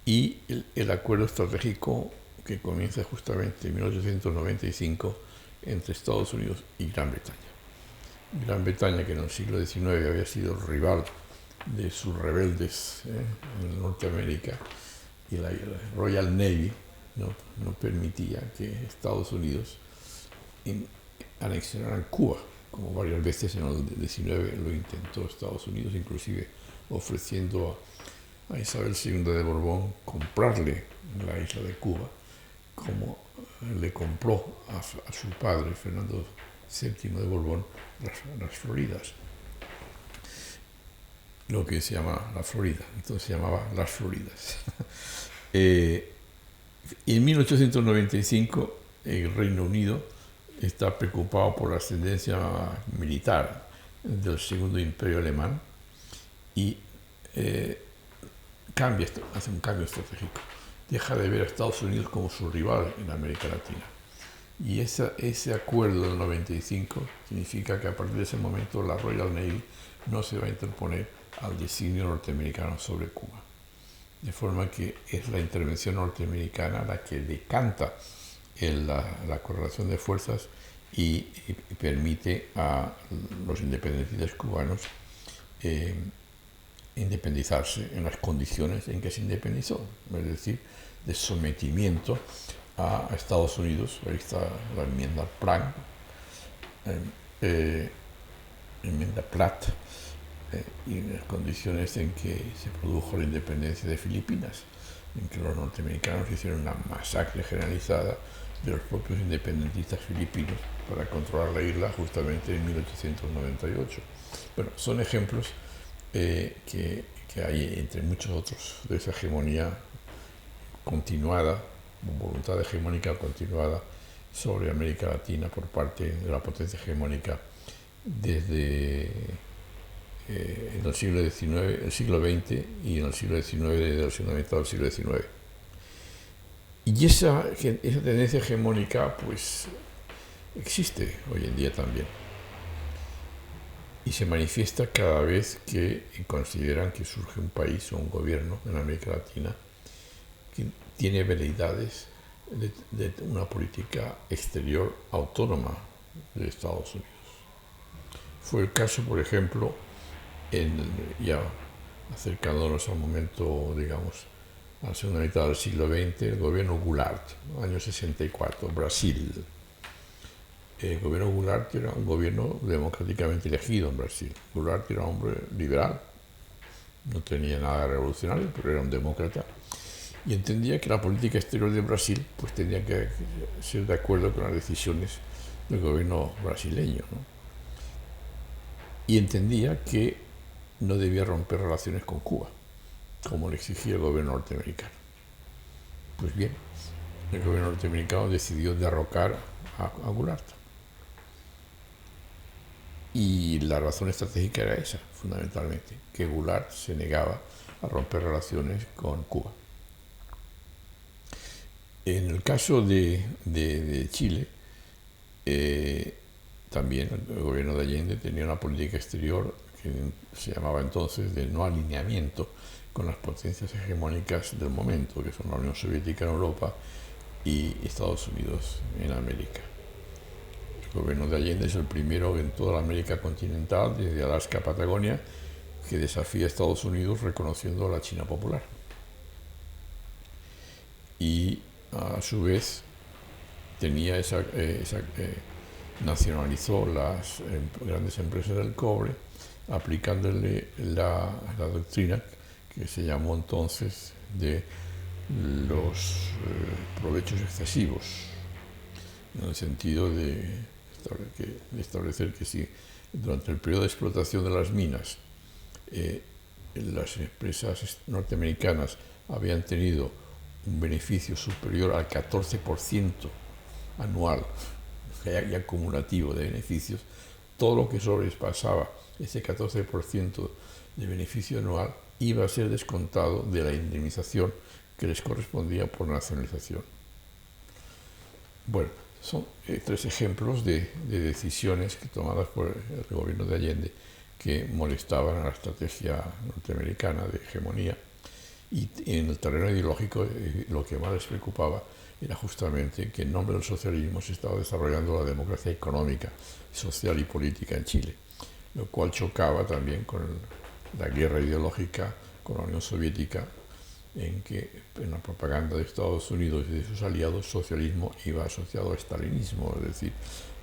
Y el acuerdo estratégico que comienza justamente en 1895 entre Estados Unidos y Gran Bretaña. Gran Bretaña, que en el siglo XIX había sido rival de sus rebeldes en Norteamérica, y la Royal Navy no permitía que Estados Unidos anexionaran Cuba, como varias veces en el XIX lo intentó Estados Unidos, inclusive ofreciendo a Isabel II de Borbón comprarle la isla de Cuba, como le compró a su padre, Fernando VII de Borbón, las Floridas, lo que se llama la Florida, entonces se llamaba las Floridas. En 1895 el Reino Unido está preocupado por la ascendencia militar del Segundo Imperio Alemán y hace un cambio estratégico. Deja de ver a Estados Unidos como su rival en América Latina. Y ese acuerdo del 95 significa que a partir de ese momento la Royal Navy no se va a interponer al designio norteamericano sobre Cuba. De forma que es la intervención norteamericana la que decanta la correlación de fuerzas y permite a los independentistas cubanos independizarse en las condiciones en que se independizó, es decir, de sometimiento a Estados Unidos. Ahí está la enmienda Platt, y las condiciones en que se produjo la independencia de Filipinas, en que los norteamericanos hicieron una masacre generalizada de los propios independentistas filipinos para controlar la isla justamente en 1898. Bueno, son ejemplos que hay, entre muchos otros, de esa hegemonía continuada, voluntad hegemónica continuada sobre América Latina por parte de la potencia hegemónica desde en el siglo XIX, el siglo XX y en el siglo XIX, desde el siglo XX al siglo XIX. Y esa tendencia hegemónica pues existe hoy en día también. Y se manifiesta cada vez que consideran que surge un país o un gobierno en América Latina que tiene veleidades de una política exterior autónoma de Estados Unidos. Fue el caso, por ejemplo, ya acercándonos al momento, digamos, a la segunda mitad del siglo XX, el gobierno Goulart, año 64, Brasil. El gobierno Goulart era un gobierno democráticamente elegido en Brasil. Goulart era un hombre liberal, no tenía nada revolucionario, pero era un demócata, y entendía que la política exterior de Brasil pues tenía que ser de acuerdo con las decisiones del gobierno brasileño, ¿no? Y entendía que no debía romper relaciones con Cuba, como le exigía el gobierno norteamericano. Pues bien, el gobierno norteamericano decidió derrocar a Goulart. Y la razón estratégica era esa, fundamentalmente, que Goulart se negaba a romper relaciones con Cuba. En el caso de Chile, también el gobierno de Allende tenía una política exterior que se llamaba entonces de no alineamiento con las potencias hegemónicas del momento, que son la Unión Soviética en Europa y Estados Unidos en América. El gobierno de Allende es el primero en toda la América continental, desde Alaska a Patagonia, que desafía a Estados Unidos reconociendo a la China popular. Y a su vez tenía nacionalizó las grandes empresas del cobre, aplicándole la doctrina que se llamó entonces de los provechos excesivos, en el sentido de establecer que si durante el periodo de explotación de las minas las empresas norteamericanas habían tenido un beneficio superior al 14% anual y acumulativo de beneficios, todo lo que sobrepasaba ese 14% de beneficio anual iba a ser descontado de la indemnización que les correspondía por nacionalización. Bueno, son tres ejemplos de decisiones tomadas por el gobierno de Allende que molestaban a la estrategia norteamericana de hegemonía, y en el terreno ideológico lo que más les preocupaba era justamente que en nombre del socialismo se estaba desarrollando la democracia económica, social y política en Chile, lo cual chocaba también con la guerra ideológica con la Unión Soviética, en que en la propaganda de Estados Unidos y de sus aliados, socialismo iba asociado a estalinismo, es decir,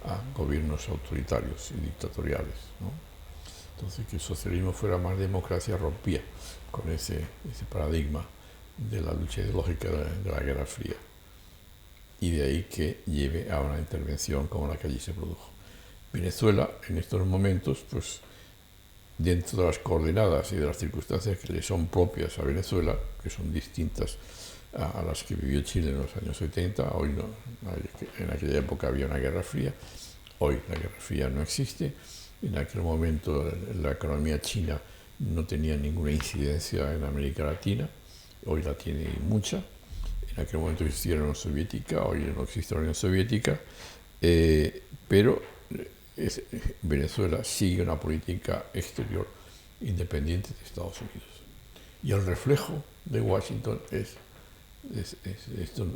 a gobiernos autoritarios y dictatoriales, ¿no? Entonces, que el socialismo fuera más democracia rompía con ese paradigma de la lucha ideológica de la Guerra Fría. Y de ahí que lleve a una intervención como la que allí se produjo. Venezuela, en estos momentos, pues dentro de las coordenadas y de las circunstancias que le son propias a Venezuela, que son distintas a las que vivió Chile en los años 70, hoy no, en aquella época había una Guerra Fría, hoy la Guerra Fría no existe, en aquel momento la economía china no tenía ninguna incidencia en América Latina, hoy la tiene mucha. En aquel momento existía la Unión Soviética, hoy no existe la Unión Soviética, pero Venezuela sigue una política exterior independiente de Estados Unidos. Y el reflejo de Washington es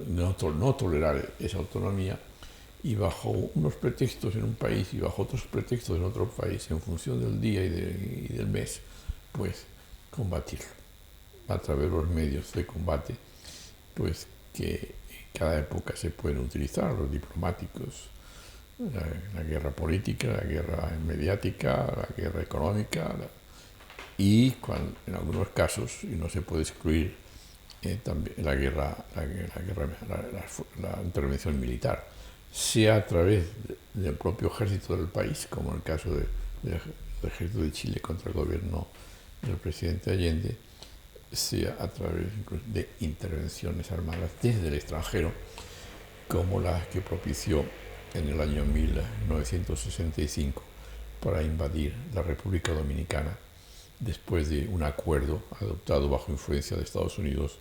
no tolerar esa autonomía, y bajo unos pretextos en un país y bajo otros pretextos en otro país, en función del día y del mes, pues combatirlo a través de los medios de combate, pues que en cada época se pueden utilizar, los diplomáticos, la guerra política, la guerra mediática, la guerra económica, y en algunos casos, y no se puede excluir también la intervención militar, sea a través del propio ejército del país, como en el caso del ejército de Chile contra el gobierno del presidente Allende, sea a través de intervenciones armadas desde el extranjero, como las que propició en el año 1965 para invadir la República Dominicana, después de un acuerdo adoptado bajo influencia de Estados Unidos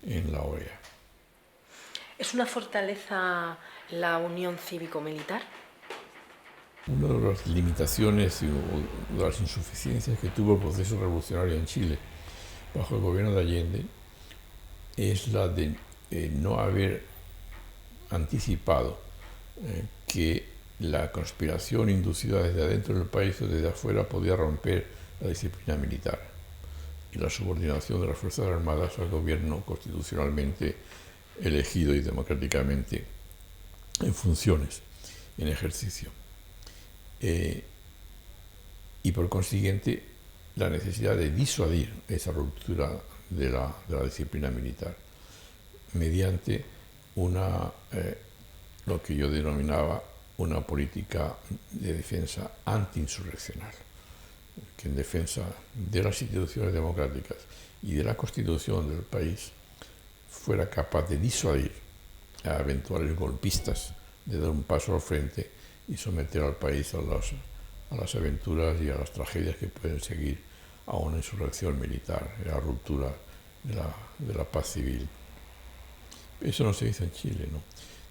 en la OEA. ¿Es una fortaleza la unión cívico-militar? Una de las limitaciones o de las insuficiencias que tuvo el proceso revolucionario en Chile bajo el gobierno de Allende es la de no haber anticipado que la conspiración inducida desde adentro del país o desde afuera podía romper la disciplina militar y la subordinación de las Fuerzas Armadas al gobierno constitucionalmente elegido y democráticamente en funciones, en ejercicio. Y por consiguiente la necesidad de disuadir esa ruptura de la disciplina militar mediante lo que yo denominaba una política de defensa antiinsurreccional, que en defensa de las instituciones democráticas y de la constitución del país fuera capaz de disuadir a eventuales golpistas de dar un paso al frente y someter al país a las aventuras y a las tragedias que pueden seguir a una insurrección militar, a la ruptura de la paz civil. Eso no se hizo en Chile, ¿no?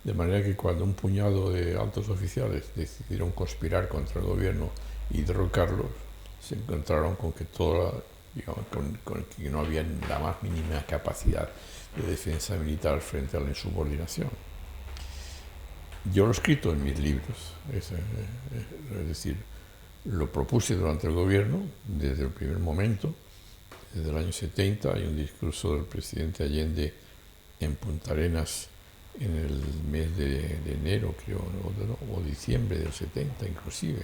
De manera que cuando un puñado de altos oficiales decidieron conspirar contra el gobierno y derrocarlos, se encontraron con que con que no había la más mínima capacidad de defensa militar frente a la insubordinación. Yo lo he escrito en mis libros, es decir, lo propuse durante el gobierno desde el primer momento, desde el año 70. Hay un discurso del presidente Allende en Punta Arenas en el mes de enero, creo, o diciembre del 70 inclusive,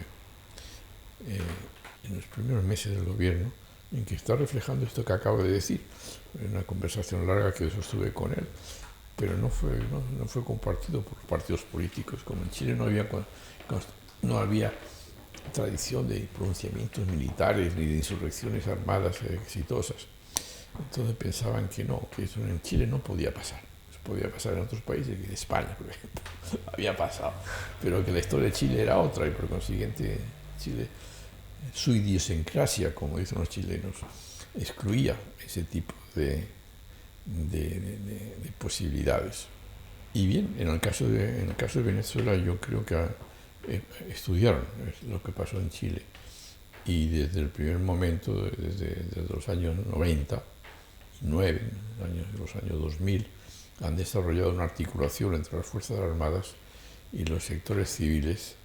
en los primeros meses del gobierno, en que está reflejando esto que acabo de decir, en una conversación larga que sostuve con él, pero no fue compartido por los partidos políticos. Como en Chile no había tradición de pronunciamientos militares ni de insurrecciones armadas exitosas, entonces pensaban que eso en Chile no podía pasar. Eso podía pasar en otros países, en España, por ejemplo, había pasado, pero que la historia de Chile era otra y por consiguiente Chile, su idiosincrasia, como dicen los chilenos, excluía ese tipo de posibilidades. Y bien, en el caso de Venezuela, yo creo que estudiaron lo que pasó en Chile y desde el primer momento, desde los años 99, los años 2000, han desarrollado una articulación entre las Fuerzas Armadas y los sectores civiles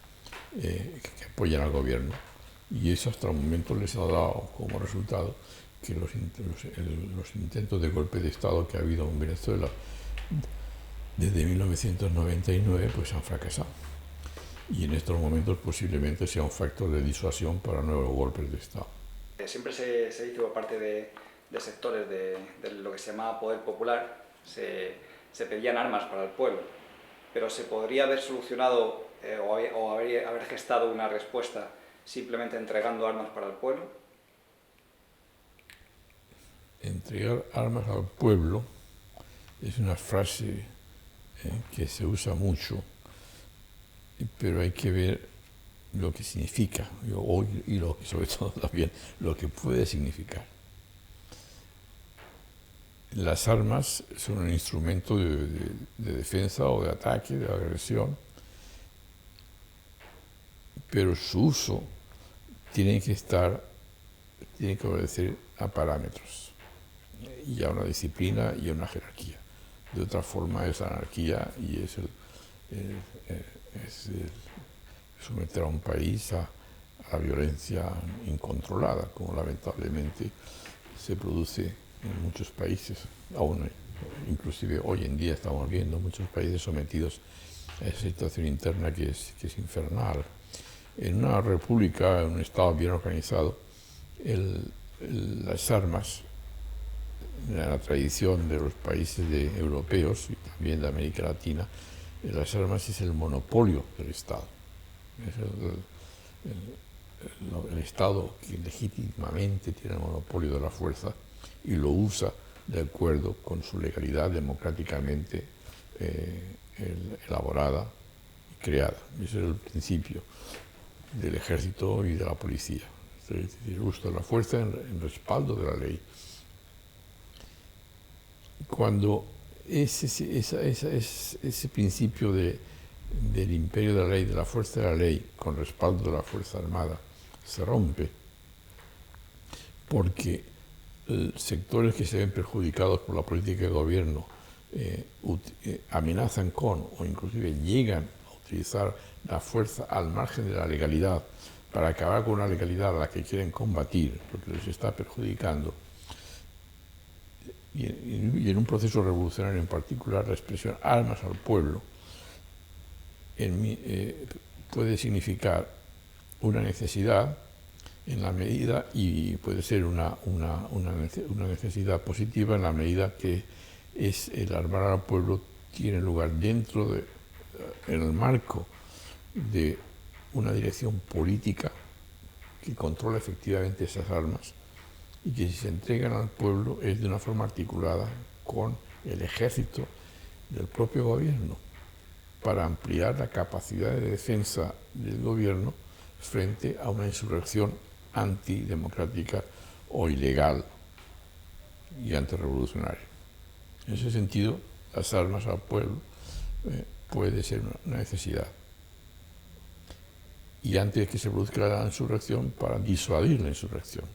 que apoyan al gobierno, y eso hasta el momento les ha dado como resultado que los intentos de golpe de Estado que ha habido en Venezuela desde 1999 pues han fracasado, y en estos momentos posiblemente sea un factor de disuasión para nuevos golpes de Estado. Siempre se dice por parte de sectores de lo que se llamaba poder popular, se pedían armas para el pueblo, pero ¿se podría haber solucionado o haber gestado una respuesta simplemente entregando armas para el pueblo? Entregar armas al pueblo es una frase que se usa mucho, pero hay que ver lo que significa y sobre todo también lo que puede significar. Las armas son un instrumento de defensa o de ataque, de agresión, pero su uso tiene que obedecer a parámetros y a una disciplina y a una jerarquía. De otra forma es anarquía y es someter a un país a la violencia incontrolada, como lamentablemente se produce en muchos países, aún inclusive hoy en día estamos viendo muchos países sometidos a esa situación interna que es infernal. En una república, en un Estado bien organizado, las armas, en la tradición de los países europeos y también de América Latina, las armas es el monopolio del Estado. Es el Estado que legítimamente tiene el monopolio de la fuerza y lo usa de acuerdo con su legalidad democráticamente elaborada y creada. Ese es el principio del ejército y de la policía. Es decir, el uso de la fuerza en respaldo de la ley. Cuando ese principio del imperio de la ley, de la fuerza de la ley, con respaldo de la Fuerza Armada, se rompe, porque sectores que se ven perjudicados por la política de gobierno amenazan con o inclusive llegan a utilizar la fuerza al margen de la legalidad para acabar con una legalidad a la que quieren combatir porque les está perjudicando, y en un proceso revolucionario en particular la expresión armas al pueblo puede significar una necesidad en la medida, y puede ser una necesidad positiva en la medida que el armar al pueblo tiene lugar dentro en el marco de una dirección política que controla efectivamente esas armas y que si se entregan al pueblo es de una forma articulada con el ejército del propio gobierno para ampliar la capacidad de defensa del gobierno frente a una insurrección antidemocrática o ilegal y antirrevolucionaria. En ese sentido, las armas al pueblo puede ser una necesidad. Y antes de que se produzca la insurrección, para disuadir la insurrección.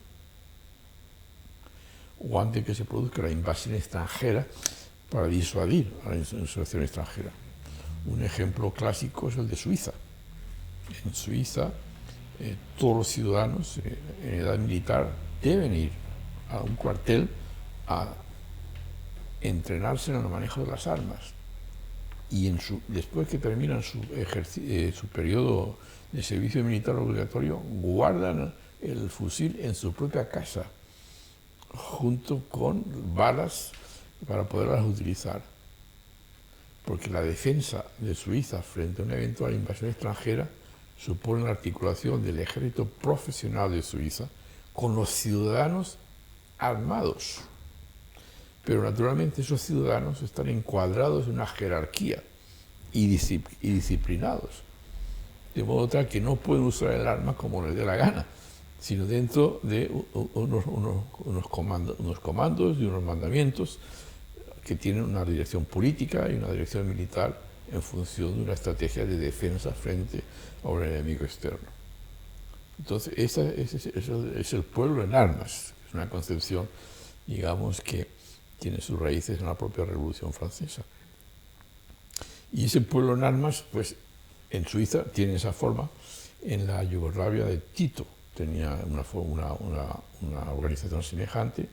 O antes de que se produzca la invasión extranjera, para disuadir a la insurrección extranjera. Un ejemplo clásico es el de Suiza. En Suiza, todos los ciudadanos en edad militar deben ir a un cuartel a entrenarse en el manejo de las armas. Y después que terminan su periodo de servicio militar obligatorio, guardan el fusil en su propia casa, junto con balas para poderlas utilizar. Porque la defensa de Suiza frente a una eventual invasión extranjera supone la articulación del ejército profesional de Suiza con los ciudadanos armados. Pero naturalmente esos ciudadanos están encuadrados en una jerarquía y disciplinados, de modo tal que no pueden usar el arma como les dé la gana, sino dentro de unos comandos y unos mandamientos que tienen una dirección política y una dirección militar en función de una estrategia de defensa frente a un enemigo externo. Entonces, ese es el pueblo en armas, es una concepción, digamos, que tiene sus raíces en la propia Revolución Francesa. Y ese pueblo en armas, pues en Suiza tiene esa forma. En la Yugoslavia de Tito tenía una organización semejante.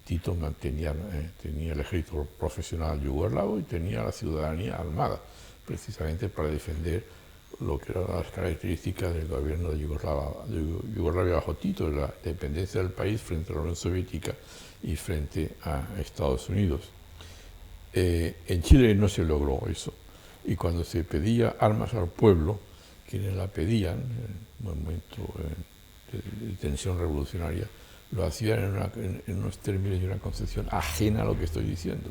Tito tenía el ejército profesional yugoslavo y tenía la ciudadanía armada, precisamente para defender lo que eran las características del gobierno de Yugoslavia bajo Tito, la dependencia del país frente a la Unión Soviética y frente a Estados Unidos. En Chile no se logró eso, y cuando se pedía armas al pueblo, quienes la pedían en un momento de tensión revolucionaria, lo hacían en unos términos y una concepción ajena a lo que estoy diciendo,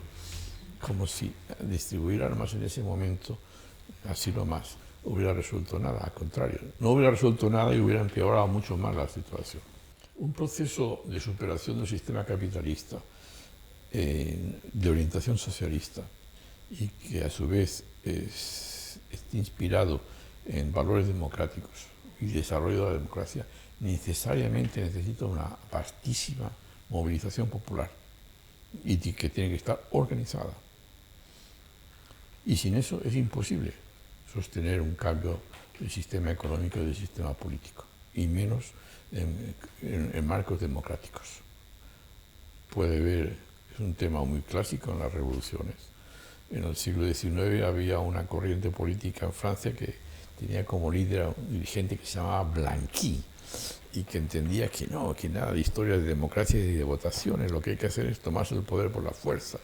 como si distribuir armas en ese momento, así nomás, hubiera resuelto nada. Al contrario, no hubiera resuelto nada y hubiera empeorado mucho más la situación. Un proceso de superación del sistema capitalista, de orientación socialista, y que a su vez esté inspirado en valores democráticos y desarrollo de la democracia, necesariamente necesita una vastísima movilización popular y que tiene que estar organizada. Y sin eso es imposible sostener un cambio del sistema económico y del sistema político, y menos en marcos democráticos. Puede ver, es un tema muy clásico en las revoluciones. En el siglo XIX había una corriente política en Francia que tenía como líder a un dirigente que se llamaba Blanqui, y que entendía que no, que nada de historia de democracia y de votaciones, lo que hay que hacer es tomarse el poder por la fuerza,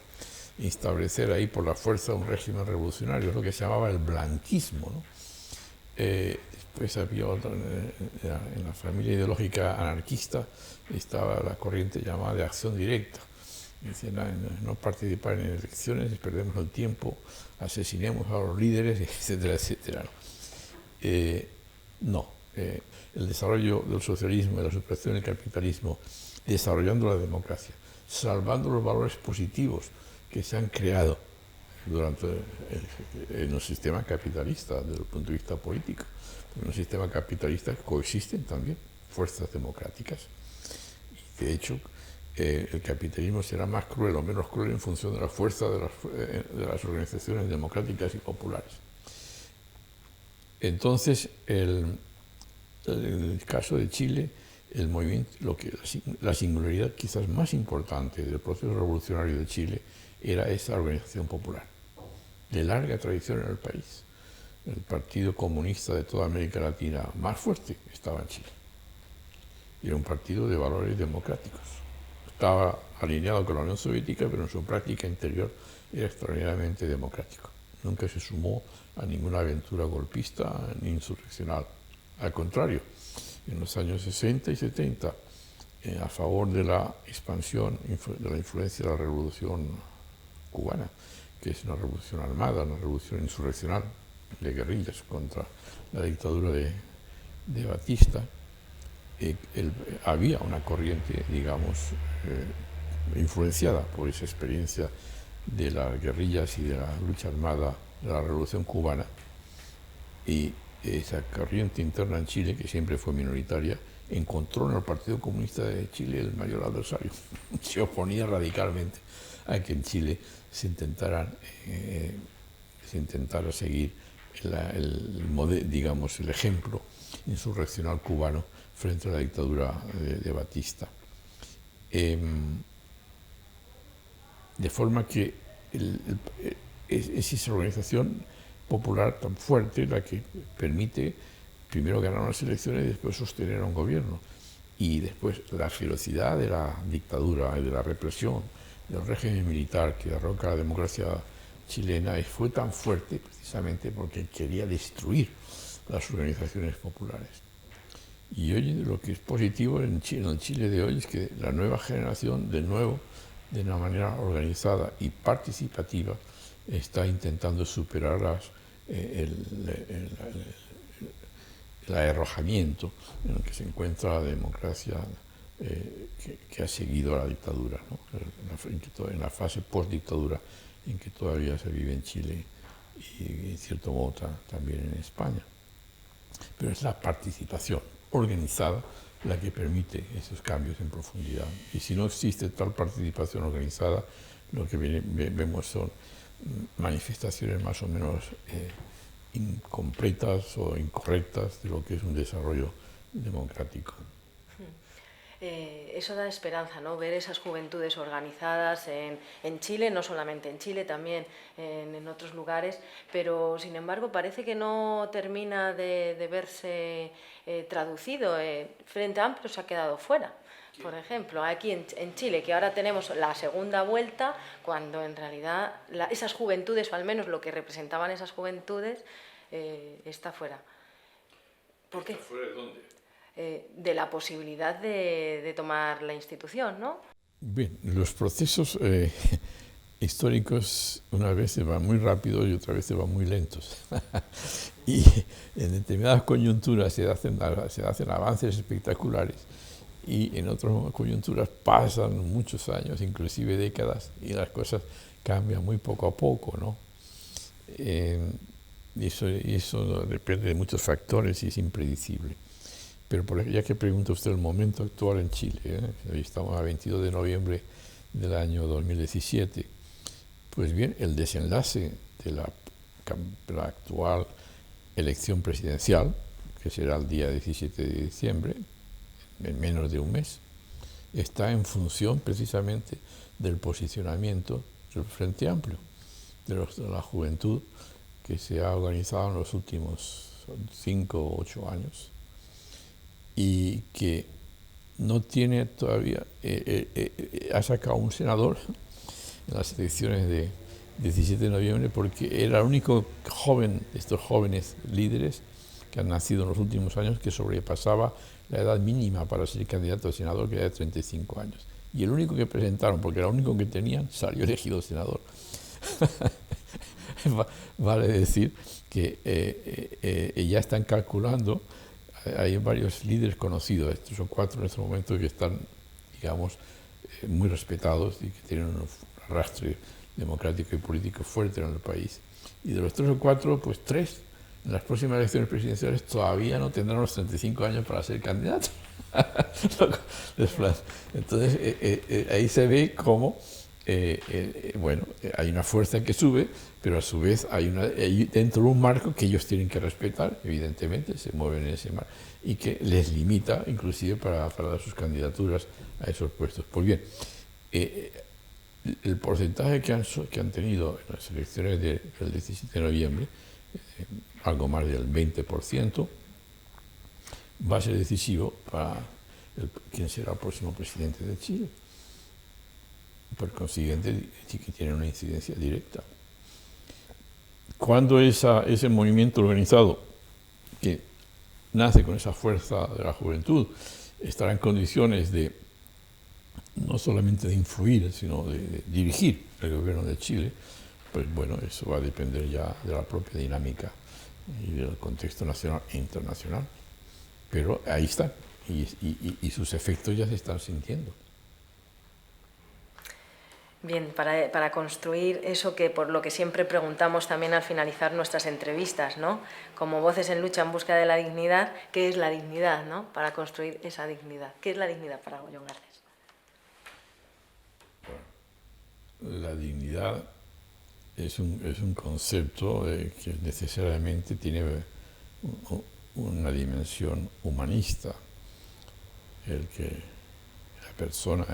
establecer ahí por la fuerza un régimen revolucionario, es lo que se llamaba el blanquismo, ¿no? Después había otra, en la familia ideológica anarquista estaba la corriente llamada de acción directa. Decían, no participar en elecciones, perdemos el tiempo, asesinemos a los líderes, etcétera, etcétera. El desarrollo del socialismo y la superación del capitalismo, desarrollando la democracia, salvando los valores positivos que se han creado en un sistema capitalista desde el punto de vista político. En un sistema capitalista coexisten también fuerzas democráticas. Y de hecho, el capitalismo será más cruel o menos cruel en función de la fuerza de las organizaciones democráticas y populares. Entonces, en el caso de Chile, el movimiento, la singularidad quizás más importante del proceso revolucionario de Chile era esa organización popular, de larga tradición en el país. El Partido Comunista de toda América Latina más fuerte estaba en Chile. y era un partido de valores democráticos. Estaba alineado con la Unión Soviética, pero en su práctica interior era extraordinariamente democrático. Nunca se sumó a ninguna aventura golpista ni insurreccional. Al contrario, en los años 60 y 70, a favor de la expansión, de la influencia de la revolución cubana, que es una revolución armada, una revolución insurreccional de guerrillas contra la dictadura de Batista, había una corriente, digamos, influenciada por esa experiencia de las guerrillas y de la lucha armada de la revolución cubana, y esa corriente interna en Chile, que siempre fue minoritaria, encontró en el Partido Comunista de Chile el mayor adversario. Se oponía radicalmente a que en Chile se intentara seguir el ejemplo insurreccional cubano frente a la dictadura de Batista. De forma que es esa organización popular tan fuerte la que permite primero ganar unas elecciones y después sostener a un gobierno. Y después la ferocidad de la dictadura y de la represión del régimen militar que derroca la democracia chilena fue tan fuerte precisamente porque quería destruir las organizaciones populares. Y hoy lo que es positivo en el Chile de hoy es que la nueva generación, de nuevo, de una manera organizada y participativa, está intentando superar el arrojamiento en el que se encuentra la democracia que ha seguido a la dictadura, ¿no? En la fase post-dictadura en que todavía se vive en Chile y en cierto modo también en España. Pero es la participación organizada la que permite esos cambios en profundidad. Y si no existe tal participación organizada, lo que vemos son manifestaciones más o menos incompletas o incorrectas de lo que es un desarrollo democrático. Eso da esperanza, ¿no? Ver esas juventudes organizadas en Chile, no solamente en Chile, también en otros lugares, pero sin embargo parece que no termina de verse traducido. Frente Amplio se ha quedado fuera. Por ejemplo, aquí en Chile, que ahora tenemos la segunda vuelta, cuando en realidad esas juventudes, o al menos lo que representaban esas juventudes, está fuera. ¿Por qué? ¿Está fuera de dónde? De la posibilidad de tomar la institución, ¿no? Bien, los procesos históricos una vez van muy rápido y otra vez van muy lentos. Y en determinadas coyunturas se hacen avances espectaculares y en otras coyunturas pasan muchos años, inclusive décadas, y las cosas cambian muy poco a poco, ¿no? Y eso depende de muchos factores y es impredecible. Pero ya que pregunta usted el momento actual en Chile, hoy estamos a 22 de noviembre del año 2017, pues bien, el desenlace de la actual elección presidencial, que será el día 17 de diciembre, en menos de un mes, está en función precisamente del posicionamiento del Frente Amplio, de la juventud que se ha organizado en los últimos 5 o 8 años y que no tiene todavía, ha sacado un senador en las elecciones de 17 de noviembre porque era el único joven de estos jóvenes líderes que han nacido en los últimos años que sobrepasaba la edad mínima para ser candidato a senador, que era de 35 años. Y el único que presentaron, porque era el único que tenían, salió elegido senador. Vale decir que ya están calculando, hay varios líderes conocidos, estos son 4 en este momento, que están, digamos, muy respetados y que tienen un arrastre democrático y político fuerte en el país. Y de los 3 o 4, pues 3 en las próximas elecciones presidenciales todavía no tendrán los 35 años para ser candidatos. Entonces, ahí se ve cómo, bueno, hay una fuerza que sube, pero a su vez hay dentro de un marco que ellos tienen que respetar, evidentemente, se mueven en ese marco, y que les limita inclusive para dar sus candidaturas a esos puestos. Pues bien, el porcentaje que han tenido en las elecciones del 17 de noviembre, algo más del 20%, va a ser decisivo para quién será el próximo presidente de Chile. Por consiguiente, sí que tiene una incidencia directa. Cuando ese movimiento organizado, que nace con esa fuerza de la juventud, estará en condiciones de no solamente de influir, sino de dirigir el gobierno de Chile, pues bueno, eso va a depender ya de la propia dinámica y del contexto nacional e internacional. Pero ahí están, y sus efectos ya se están sintiendo. Bien, para construir eso que por lo que siempre preguntamos también al finalizar nuestras entrevistas, ¿no? Como voces en lucha en busca de la dignidad, ¿qué es la dignidad, ¿no? Para construir esa dignidad. ¿Qué es la dignidad para Goyo Garcés? Bueno, la dignidad es un concepto que necesariamente tiene una dimensión humanista, el que la persona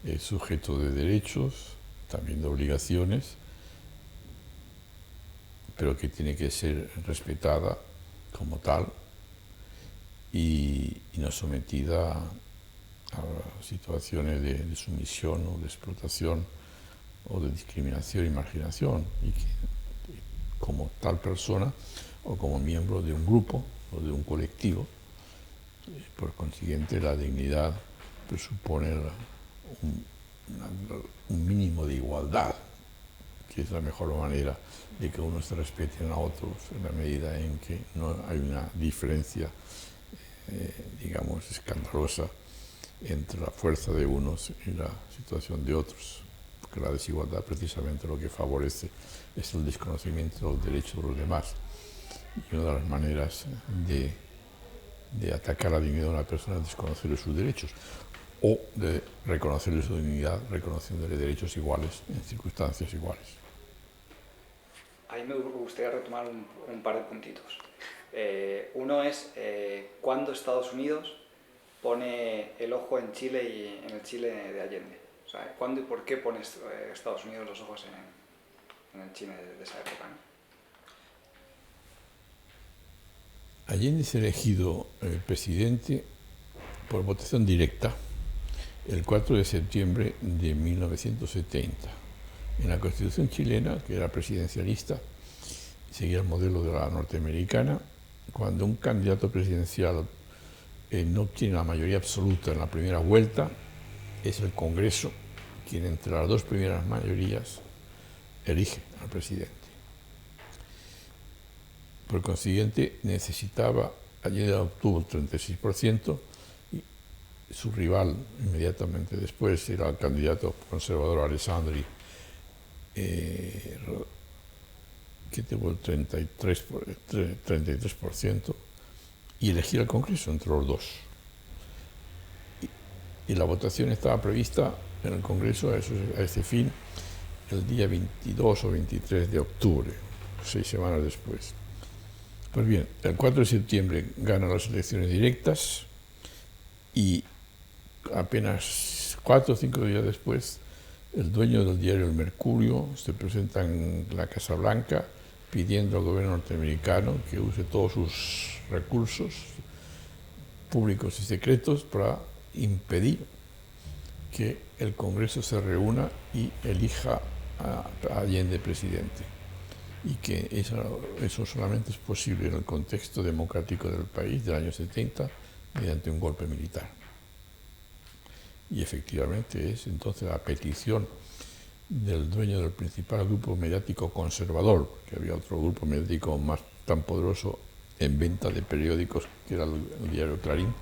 es sujeto de derechos, también de obligaciones, pero que tiene que ser respetada como tal y no sometida a situaciones de sumisión o de explotación o de discriminación y marginación, y que como tal persona o como miembro de un grupo o de un colectivo, por consiguiente la dignidad presupone un mínimo de igualdad, que es la mejor manera de que unos se respeten a otros en la medida en que no hay una diferencia, digamos, escandalosa entre la fuerza de unos y la situación de otros, porque la desigualdad precisamente lo que favorece es el desconocimiento de los derechos de los demás. Y una de las maneras de atacar la dignidad de una persona es desconocerle sus derechos, o de reconocerle su dignidad reconociéndole derechos iguales en circunstancias iguales. Ahí me gustaría retomar un par de puntitos. Uno es cuándo Estados Unidos pone el ojo en Chile y en el Chile de Allende. O sea, ¿cuándo y por qué pone Estados Unidos los ojos en el Chile de esa época, ¿no? Allende es elegido presidente por votación directa el 4 de septiembre de 1970. En la Constitución chilena, que era presidencialista, seguía el modelo de la norteamericana. Cuando un candidato presidencial no obtiene la mayoría absoluta en la primera vuelta, es el Congreso quien entre las dos primeras mayorías elige al presidente. Por consiguiente, Allende obtuvo el 36%, y su rival inmediatamente después era el candidato conservador Alessandri, que tuvo el 33%, y elegir al Congreso entre los dos. Y la votación estaba prevista en el Congreso a ese fin el día 22 o 23 de octubre, 6 semanas después. Pues bien, el 4 de septiembre gana las elecciones directas y apenas 4 o 5 días después el dueño del diario El Mercurio se presenta en la Casa Blanca pidiendo al gobierno norteamericano que use todos sus recursos públicos y secretos para impedir que el Congreso se reúna y elija a Allende presidente. Y que eso solamente es posible en el contexto democrático del país del año 70 mediante un golpe militar. Y efectivamente es entonces la petición del dueño del principal grupo mediático conservador, porque había otro grupo mediático más tan poderoso en venta de periódicos, que era el diario Clarín,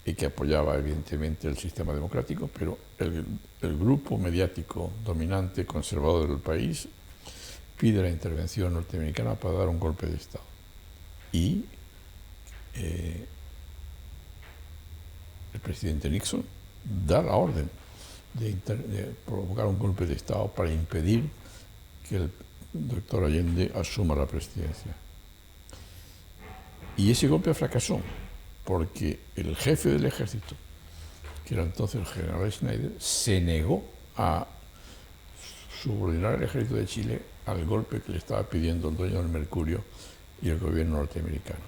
y que apoyaba evidentemente el sistema democrático, pero el grupo mediático dominante conservador del país pide la intervención norteamericana para dar un golpe de Estado. Y el presidente Nixon da la orden de provocar un golpe de Estado para impedir que el doctor Allende asuma la presidencia. Y ese golpe fracasó, porque el jefe del ejército, que era entonces el general Schneider, se negó a subordinar al ejército de Chile al golpe que le estaba pidiendo el dueño del Mercurio y el gobierno norteamericano.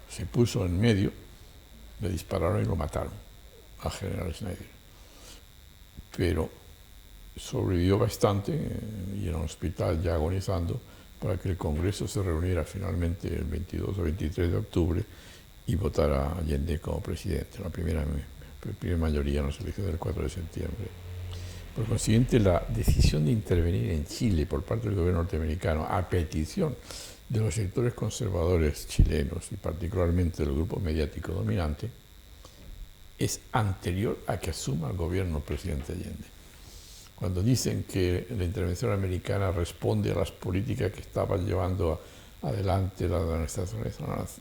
Se puso en medio Le dispararon y lo mataron al general Schneider. Pero sobrevivió bastante y en un hospital ya agonizando para que el Congreso se reuniera finalmente el 22 o 23 de octubre y votara a Allende como presidente, la primera mayoría en las elecciones del 4 de septiembre. Por consiguiente, la decisión de intervenir en Chile por parte del gobierno norteamericano a petición de los sectores conservadores chilenos y particularmente del grupo mediático dominante es anterior a que asuma el gobierno el presidente Allende. Cuando dicen que la intervención americana responde a las políticas que estaba llevando adelante la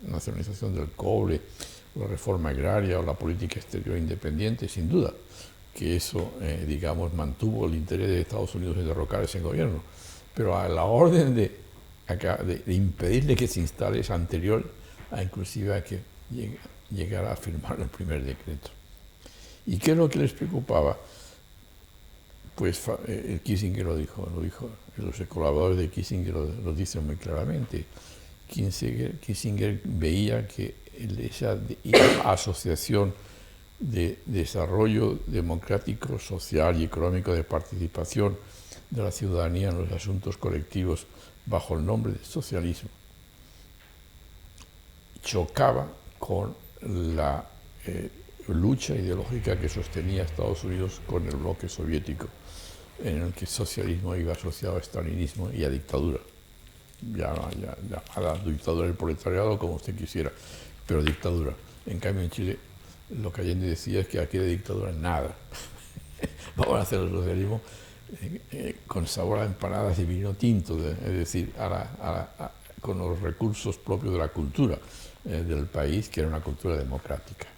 nacionalización del cobre, la reforma agraria o la política exterior independiente, sin duda que eso, digamos, mantuvo el interés de Estados Unidos de derrocar ese gobierno. Pero a la orden de impedirle que se instale es anterior a inclusive a que llegara a firmar el primer decreto. ¿Y qué es lo que les preocupaba? Pues Kissinger lo dijo, los colaboradores de Kissinger lo dicen muy claramente. Kissinger veía que esa asociación de desarrollo democrático, social y económico, de participación de la ciudadanía en los asuntos colectivos bajo el nombre de socialismo, chocaba con la lucha ideológica que sostenía Estados Unidos con el bloque soviético, en el que el socialismo iba asociado a estalinismo y a dictadura. Llamada dictadura del proletariado, como usted quisiera, pero dictadura. En cambio, en Chile, lo que Allende decía es que aquí de dictadura nada. Vamos a hacer el socialismo con sabor a empanadas y vino tinto, es decir, con los recursos propios de la cultura del país, que era una cultura democrática.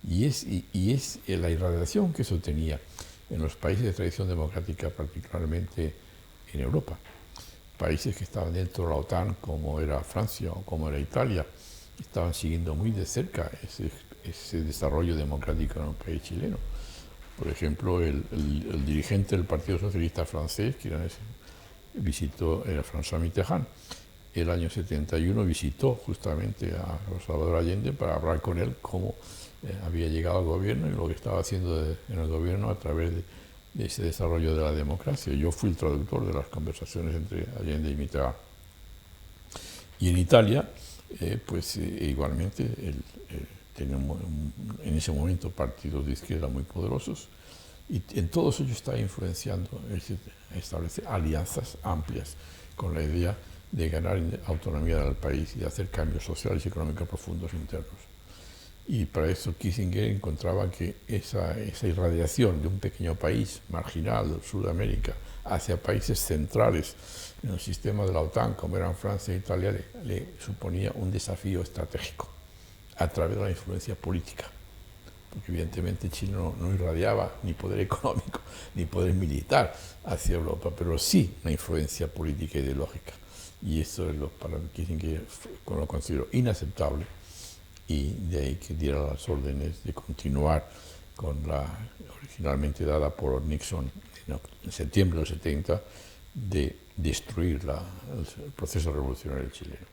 Y es la irradiación que eso tenía en los países de tradición democrática, particularmente en Europa. Países que estaban dentro de la OTAN, como era Francia o como era Italia, estaban siguiendo muy de cerca ese desarrollo democrático en el país chileno. Por ejemplo, el dirigente del Partido Socialista francés, que era François Mitterrand, el año 71 visitó justamente a Salvador Allende para hablar con él cómo había llegado al gobierno y lo que estaba haciendo en el gobierno a través de ese desarrollo de la democracia. Yo fui el traductor de las conversaciones entre Allende y Mitterrand. Y en Italia, igualmente, tenía en ese momento partidos de izquierda muy poderosos y en todos ellos está influenciando establecer alianzas amplias con la idea de ganar autonomía del país y de hacer cambios sociales y económicos profundos internos. Y para eso Kissinger encontraba que esa irradiación de un pequeño país marginal de Sudamérica hacia países centrales en el sistema de la OTAN, como eran Francia e Italia, le suponía un desafío estratégico a través de la influencia política. Porque evidentemente Chile no irradiaba ni poder económico ni poder militar hacia Europa, pero sí una influencia política e ideológica. Y eso es para Kissinger lo considero inaceptable, y de ahí que diera las órdenes de continuar con la originalmente dada por Nixon en septiembre del 70 de destruir el proceso revolucionario chileno.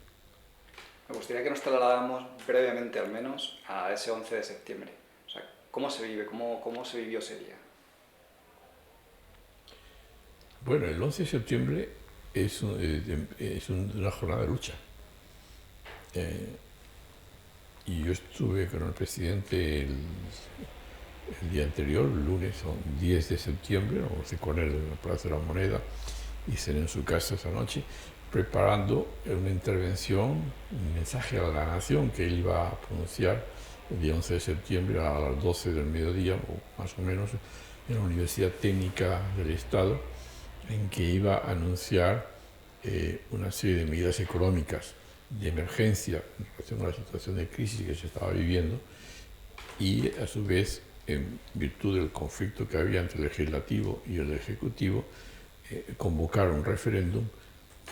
Me gustaría que nos trasladáramos brevemente al menos a ese 11 de septiembre. O sea, ¿cómo se vive? ¿Cómo se vivió ese día? Bueno, el 11 de septiembre es una jornada de lucha. Y yo estuve con el presidente el día anterior, el lunes 10 de septiembre, con él en la Plaza de la Moneda y cené en su casa esa noche, preparando una intervención, un mensaje a la nación que él iba a pronunciar el día 11 de septiembre a las 12 del mediodía, o más o menos, en la Universidad Técnica del Estado, en que iba a anunciar una serie de medidas económicas de emergencia en relación a la situación de crisis que se estaba viviendo y, a su vez, en virtud del conflicto que había entre el legislativo y el ejecutivo, convocar un referéndum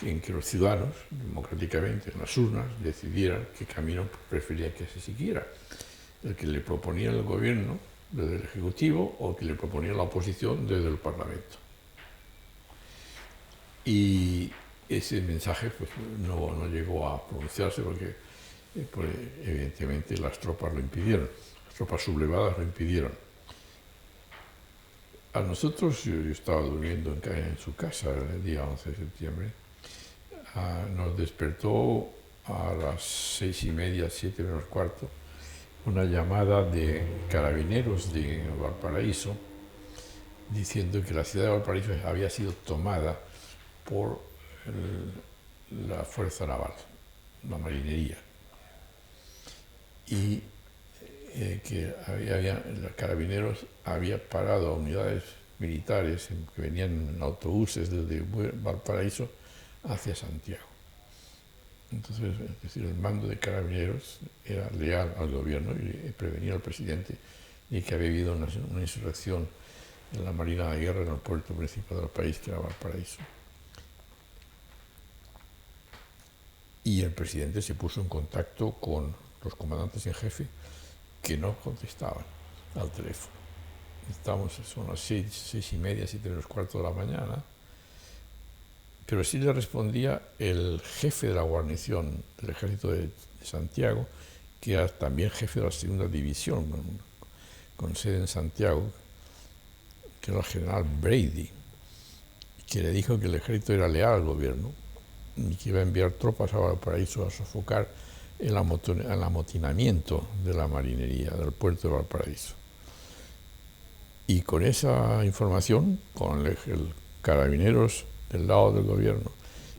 en que los ciudadanos, democráticamente, en las urnas, decidieran qué camino preferían que se siguiera. El que le proponía el gobierno desde el ejecutivo o el que le proponía la oposición desde el Parlamento. Y ese mensaje pues, no llegó a pronunciarse porque pues, evidentemente las tropas lo impidieron, las tropas sublevadas lo impidieron. A nosotros, yo estaba durmiendo en su casa el día 11 de septiembre, nos despertó a las 6:30, 7 menos cuarto, una llamada de carabineros de Valparaíso diciendo que la ciudad de Valparaíso había sido tomada por la Fuerza Naval, la Marinería, y que los carabineros había parado a unidades militares que venían en autobuses desde Valparaíso hacia Santiago. Entonces, es decir, el mando de carabineros era leal al gobierno y prevenía al presidente de que había habido una insurrección en la Marina de Guerra en el puerto principal del país, que era Valparaíso. Y el presidente se puso en contacto con los comandantes en jefe, que no contestaban al teléfono. Son las 6:30, 7 menos cuarto de la mañana, pero sí le respondía el jefe de la guarnición del ejército de Santiago, que era también jefe de la segunda división, con sede en Santiago, que era el general Brady, que le dijo que el ejército era leal al gobierno y que iba a enviar tropas a Valparaíso a sofocar el amotinamiento de la marinería del puerto de Valparaíso. Y con esa información, con el carabineros del lado del gobierno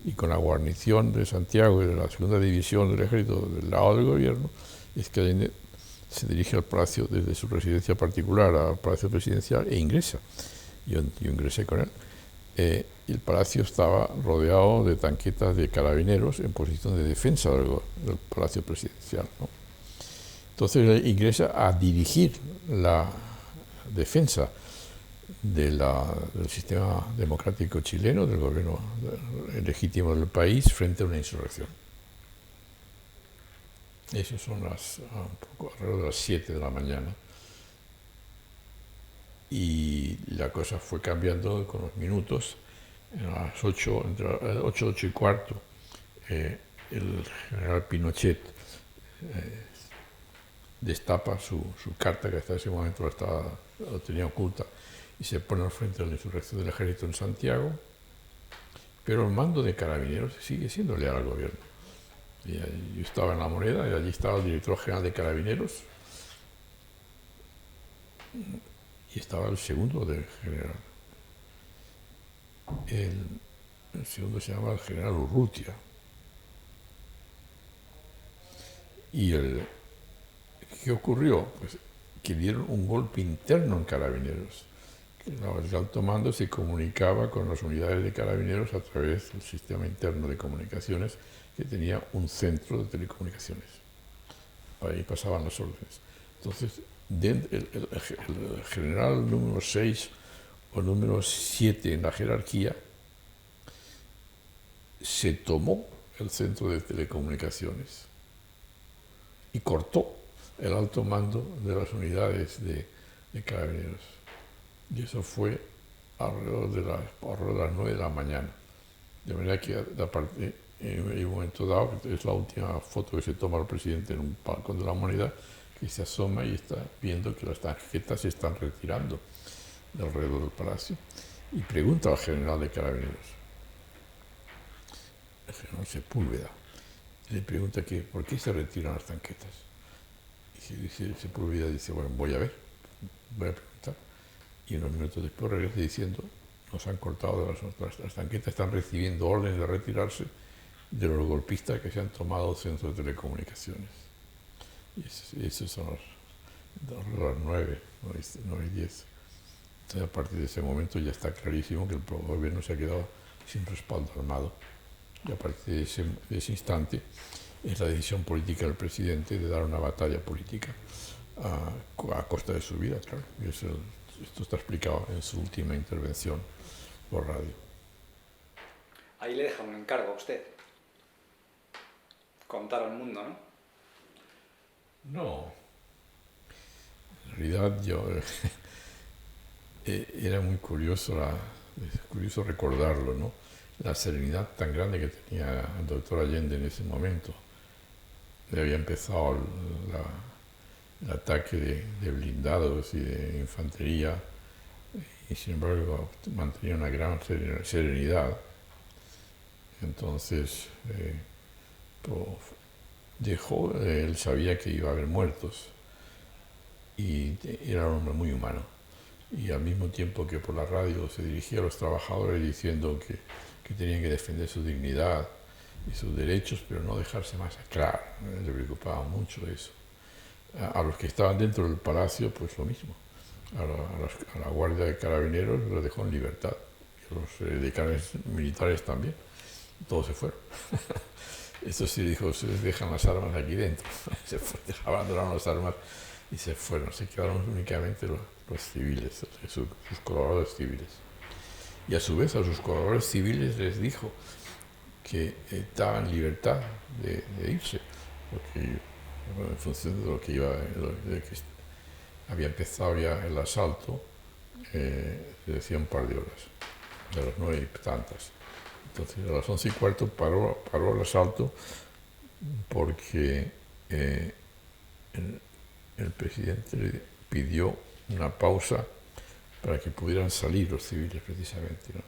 y con la guarnición de Santiago y de la segunda división del ejército del lado del gobierno, es que Allende se dirige al palacio desde su residencia particular al palacio presidencial e ingresa. Yo ingresé con él. Y el palacio estaba rodeado de tanquetas de carabineros en posición de defensa del palacio presidencial, ¿no? Entonces él ingresa a dirigir la defensa del sistema democrático chileno, del gobierno legítimo del país, frente a una insurrección. Eso son alrededor de las 7 de la mañana. Y la cosa fue cambiando con los minutos. A las 8, entre 8 y cuarto, el general Pinochet destapa su carta, que hasta ese momento lo tenía oculta, y se pone al frente de la insurrección del ejército en Santiago, pero el mando de carabineros sigue siendo leal al gobierno. Yo estaba en La Moneda y allí estaba el director general de carabineros y estaba el segundo del general. El segundo se llama el general Urrutia. ¿Y qué ocurrió? Pues que dieron un golpe interno en carabineros. El alto mando se comunicaba con las unidades de carabineros a través del sistema interno de comunicaciones, que tenía un centro de telecomunicaciones. Ahí pasaban las órdenes. Entonces, el general número 6 o número 7 en la jerarquía se tomó el centro de telecomunicaciones y cortó el alto mando de las unidades de carabineros. Y eso fue alrededor de las 9 de la mañana. De manera que en un momento dado, es la última foto que se toma el presidente en un balcón de La Moneda, que se asoma y está viendo que las tarjetas se están retirando de alrededor del palacio, y pregunta al general de carabineros, el general Sepúlveda, le pregunta por qué se retiran las tanquetas. Y Sepúlveda dice, bueno, voy a preguntar. Y unos minutos después regresa diciendo, nos han cortado las tanquetas, están recibiendo órdenes de retirarse de los golpistas que se han tomado el centro de telecomunicaciones. Y esos son las 9 y 10. Entonces, a partir de ese momento ya está clarísimo que el gobierno se ha quedado sin respaldo armado. Y a partir de ese instante es la decisión política del presidente de dar una batalla política a costa de su vida, claro. Y esto está explicado en su última intervención por radio. Ahí le deja un encargo a usted. Contar al mundo, ¿no? No. En realidad era muy curioso recordarlo, ¿no? La serenidad tan grande que tenía el doctor Allende en ese momento. había empezado el ataque de blindados y de infantería, y sin embargo mantenía una gran serenidad. Entonces él sabía que iba a haber muertos y era un hombre muy humano. Y al mismo tiempo que por la radio se dirigía a los trabajadores diciendo que tenían que defender su dignidad y sus derechos, pero no dejarse masacrar. Le preocupaba mucho eso. A los que estaban dentro del palacio, pues lo mismo. A la guardia de carabineros los dejó en libertad. Y a los decanes militares también. Todos se fueron. Esto sí dijo, ustedes dejan las armas aquí dentro. Abandonaron las armas y se fueron. Se quedaron únicamente los civiles, sus colaboradores civiles. Y a su vez a sus colaboradores civiles les dijo que estaban en libertad de irse, porque bueno, en función de lo que había empezado ya el asalto, se decía un par de horas, de las 9 y tantas. Entonces a las 11:15 paró el asalto porque el presidente le pidió una pausa para que pudieran salir los civiles precisamente, ¿no?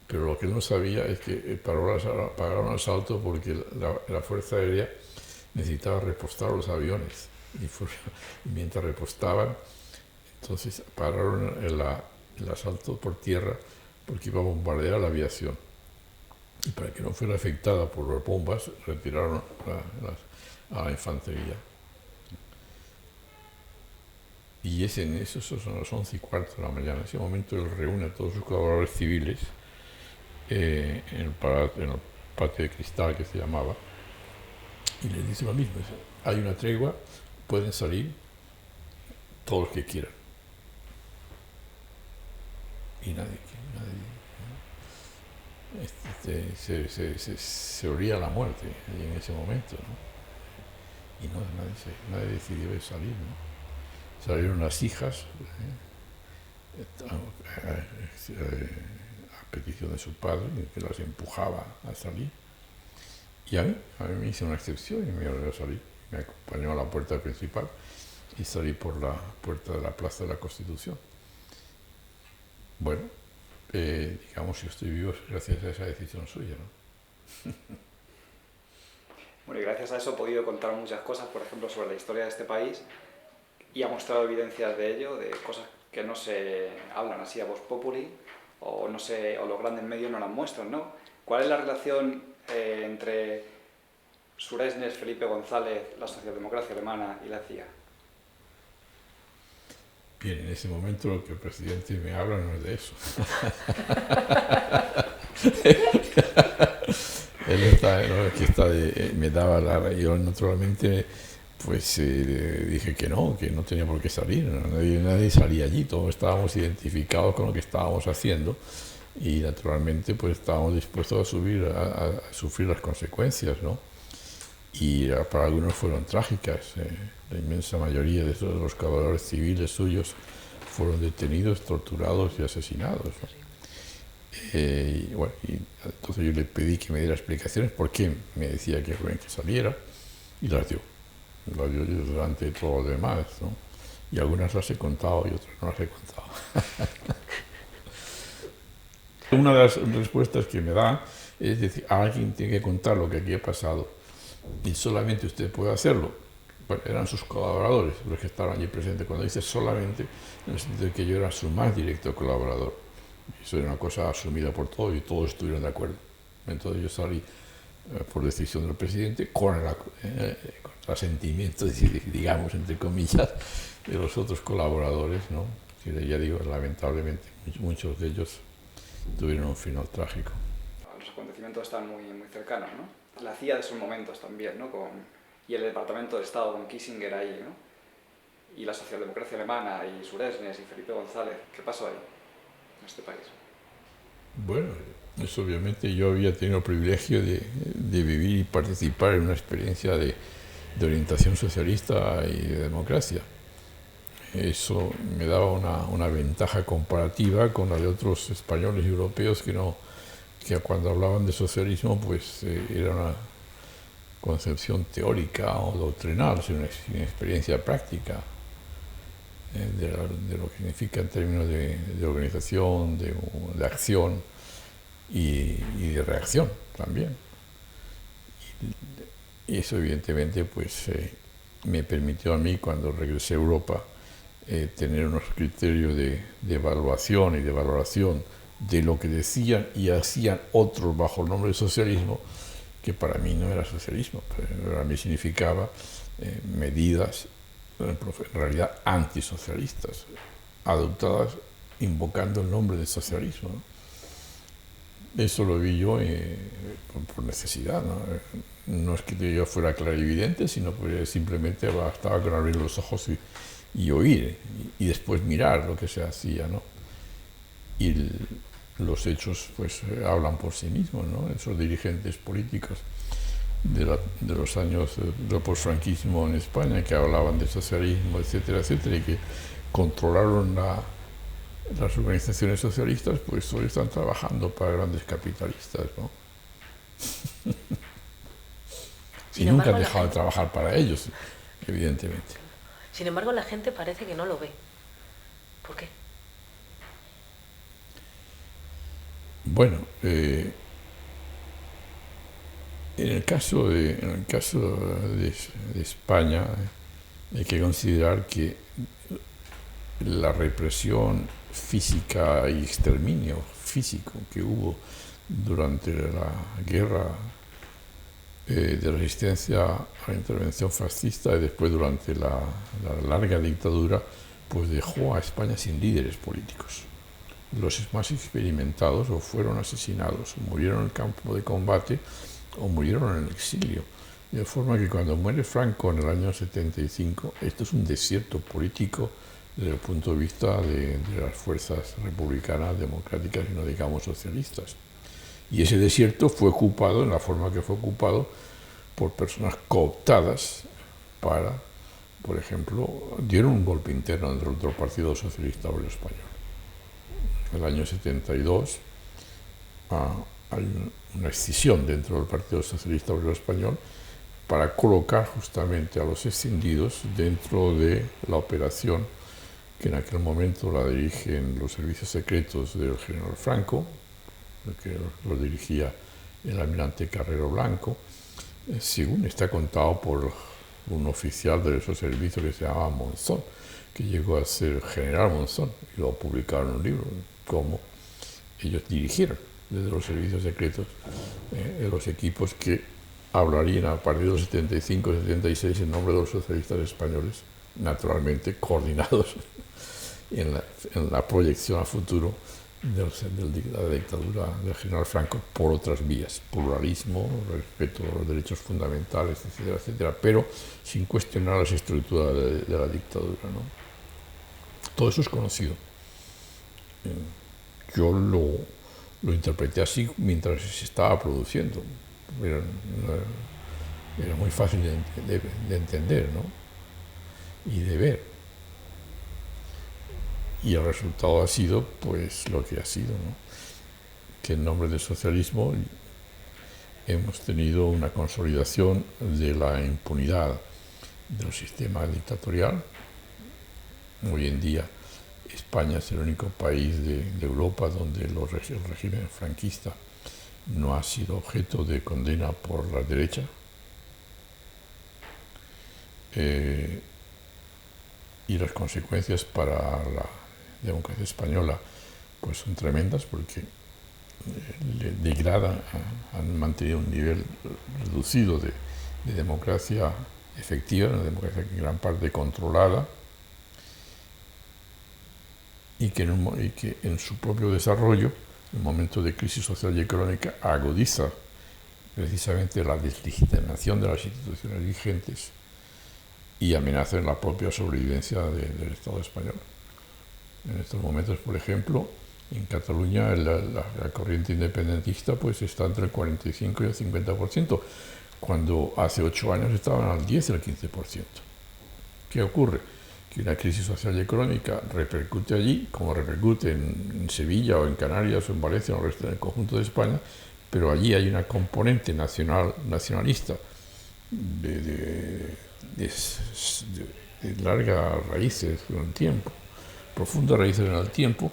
Pero lo que él no sabía es que pararon el asalto porque la Fuerza Aérea necesitaba repostar los aviones. Y mientras repostaban, entonces pararon el asalto por tierra porque iba a bombardear la aviación. Y para que no fuera afectada por las bombas, retiraron a la infantería. Y eso son las 11:15 de la mañana. En ese momento él reúne a todos sus colaboradores civiles en el patio de cristal que se llamaba, y les dice lo mismo: hay una tregua, pueden salir todos los que quieran. Y nadie se olía la muerte en ese momento, ¿no? Y nadie decidió salir, ¿no? Salieron las hijas a petición de su padre, que las empujaba a salir. Y a mí me hizo una excepción y me ordenó salir. Me acompañó a la puerta principal y salí por la puerta de la Plaza de la Constitución. Bueno, digamos que estoy vivo gracias a esa decisión suya, ¿no? Bueno, y gracias a eso he podido contar muchas cosas, por ejemplo, sobre la historia de este país, y ha mostrado evidencias de ello, de cosas que no se hablan así a voz populi, o los grandes medios no las muestran, ¿no? ¿Cuál es la relación entre Suresnes, Felipe González, la socialdemocracia alemana y la CIA? Bien, en ese momento lo que el presidente me habla no es de eso. Me daba yo naturalmente pues dije que no tenía por qué salir, nadie salía allí, todos estábamos identificados con lo que estábamos haciendo y naturalmente pues estábamos dispuestos a sufrir las consecuencias, ¿no? Y para algunos fueron trágicas. La inmensa mayoría de todos los colaboradores civiles suyos fueron detenidos, torturados y asesinados, ¿no? Y entonces yo le pedí que me diera explicaciones por qué me decía que saliera, y las dio durante todo lo demás, ¿no? Y algunas las he contado y otras no las he contado. Una de las respuestas que me da es decir, alguien tiene que contar lo que aquí ha pasado y solamente usted puede hacerlo. Bueno, eran sus colaboradores los que estaban allí presentes. Cuando dice solamente, en el sentido de que yo era su más directo colaborador. Eso era una cosa asumida por todos y todos estuvieron de acuerdo. Entonces yo salí por decisión del presidente con el asentimiento, digamos, entre comillas, de los otros colaboradores, ¿no? Que ya digo, lamentablemente muchos de ellos tuvieron un final trágico. Los acontecimientos están muy, muy cercanos, ¿no? La CIA de esos momentos también, ¿no? Y el Departamento de Estado con Kissinger ahí, ¿no? Y la socialdemocracia alemana y Suresnes y Felipe González. ¿Qué pasó ahí, en este país? Bueno, eso obviamente yo había tenido el privilegio de vivir y participar en una experiencia de orientación socialista y de democracia. Eso me daba una ventaja comparativa con la de otros españoles y europeos que cuando hablaban de socialismo pues era concepción teórica o doctrinal, sino una experiencia práctica de lo que significa en términos de organización, de acción y de reacción también. Y eso evidentemente pues me permitió a mí, cuando regresé a Europa, tener unos criterios de evaluación y de valoración de lo que decían y hacían otros bajo el nombre de socialismo, que para mí no era socialismo, para mí significaba medidas en realidad antisocialistas, adoptadas invocando el nombre de socialismo, ¿no? Eso lo vi yo por necesidad, ¿no? No es que yo fuera clarividente, sino que simplemente bastaba con abrir los ojos y oír, y después mirar lo que se hacía, ¿no? Y los hechos pues hablan por sí mismos, ¿no? Esos dirigentes políticos de los años del posfranquismo en España, que hablaban de socialismo, etcétera, etcétera, y que controlaron las organizaciones socialistas, pues hoy están trabajando para grandes capitalistas, ¿no? Y nunca han dejado de trabajar para ellos, evidentemente. Sin embargo, la gente parece que no lo ve. ¿Por qué? Bueno, en el caso de España, hay que considerar que la represión física y exterminio físico que hubo durante la guerra de resistencia a la intervención fascista y después durante la larga dictadura, pues dejó a España sin líderes políticos. Los más experimentados o fueron asesinados, o murieron en el campo de combate o murieron en el exilio. De forma que cuando muere Franco en el año 75, esto es un desierto político desde el punto de vista de las fuerzas republicanas, democráticas y no digamos socialistas. Y ese desierto fue ocupado en la forma que fue ocupado por personas cooptadas para, por ejemplo, dieron un golpe interno dentro del Partido Socialista Obrero Español. En el año 72 hay una escisión dentro del Partido Socialista Obrero Español para colocar justamente a los escindidos dentro de la operación que en aquel momento la dirigen los servicios secretos del general Franco, que lo dirigía el almirante Carrero Blanco, según está contado por un oficial de esos servicios que se llamaba Monzón, que llegó a ser general Monzón, y lo publicaron en un libro, cómo ellos dirigieron desde los servicios secretos los equipos que hablarían a partir del 75-76 en nombre de los socialistas españoles, naturalmente coordinados en la proyección a futuro de la dictadura del general Franco por otras vías, pluralismo, respeto a los derechos fundamentales, etcétera, etcétera, pero sin cuestionar las estructuras de la dictadura, ¿no? Todo eso es conocido. Yo lo interpreté así mientras se estaba produciendo. Era muy fácil de entender, ¿no? Y de ver. Y el resultado ha sido, pues, lo que ha sido, ¿no? Que en nombre del socialismo hemos tenido una consolidación de la impunidad del sistema dictatorial. Hoy en día España es el único país de Europa donde el régimen franquista no ha sido objeto de condena por la derecha. Y las consecuencias para la democracia española pues son tremendas, porque le degradan, han mantenido un nivel reducido de democracia efectiva, una democracia en gran parte controlada, y que en su propio desarrollo, en un momento de crisis social y económica, agudiza precisamente la deslegitimación de las instituciones vigentes y amenaza en la propia sobrevivencia del Estado español. En estos momentos, por ejemplo, en Cataluña la corriente independentista pues está entre el 45 y el 50%, cuando hace 8 años estaban al 10 y al 15%. ¿Qué ocurre? Que una crisis social y económica repercute allí, como repercute en Sevilla o en Canarias o en Valencia o en el resto del conjunto de España, pero allí hay una componente nacionalista de largas raíces en el tiempo, profundas raíces en el tiempo,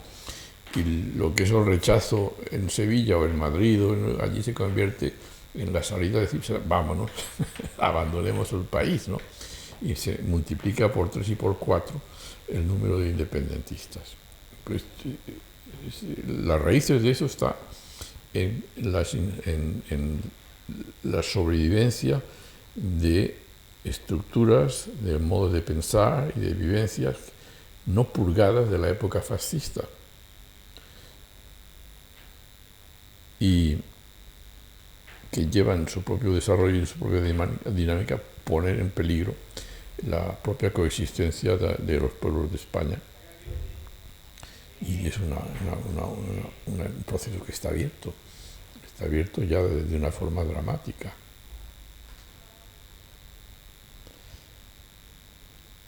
y lo que es el rechazo en Sevilla o en Madrid, allí se convierte en la salida de decir, vámonos, abandonemos el país, ¿no? Y se multiplica por 3 y por 4 el número de independentistas. Pues, las raíces de eso está en la sobrevivencia de estructuras, de modos de pensar y de vivencias no purgadas de la época fascista. Y que llevan su propio desarrollo y su propia dinámica poner en peligro la propia coexistencia de los pueblos de España. Y es un proceso que está abierto ya de una forma dramática.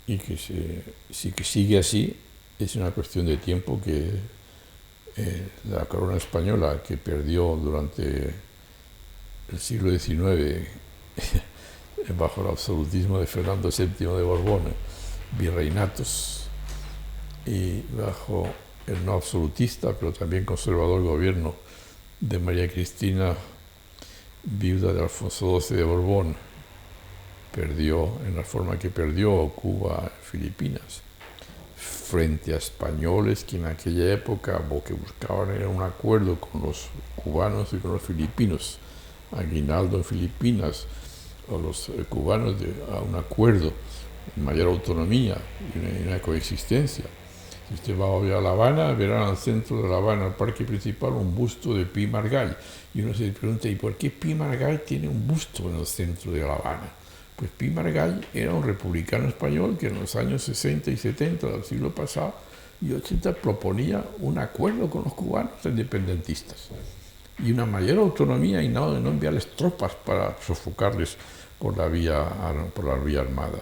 Y que si que sigue así, es una cuestión de tiempo que la corona española, que perdió durante el siglo XIX bajo el absolutismo de Fernando VII de Borbón, virreinatos, y bajo el no absolutista, pero también conservador gobierno de María Cristina, viuda de Alfonso XII de Borbón, perdió en la forma que perdió Cuba, Filipinas, frente a españoles que en aquella época lo que buscaban era un acuerdo con los cubanos y con los filipinos, aguinaldo en Filipinas, o los cubanos a un acuerdo, mayor autonomía y una coexistencia. Si usted va hoy a La Habana, verá al centro de La Habana, al parque principal, un busto de Pi Margall. Y uno se pregunta, ¿y por qué Pi Margall tiene un busto en el centro de La Habana? Pues Pi Margall era un republicano español que en los años 60 y 70 del siglo pasado y 80 proponía un acuerdo con los cubanos independentistas y una mayor autonomía y no enviarles tropas para sofocarles por la vía armada.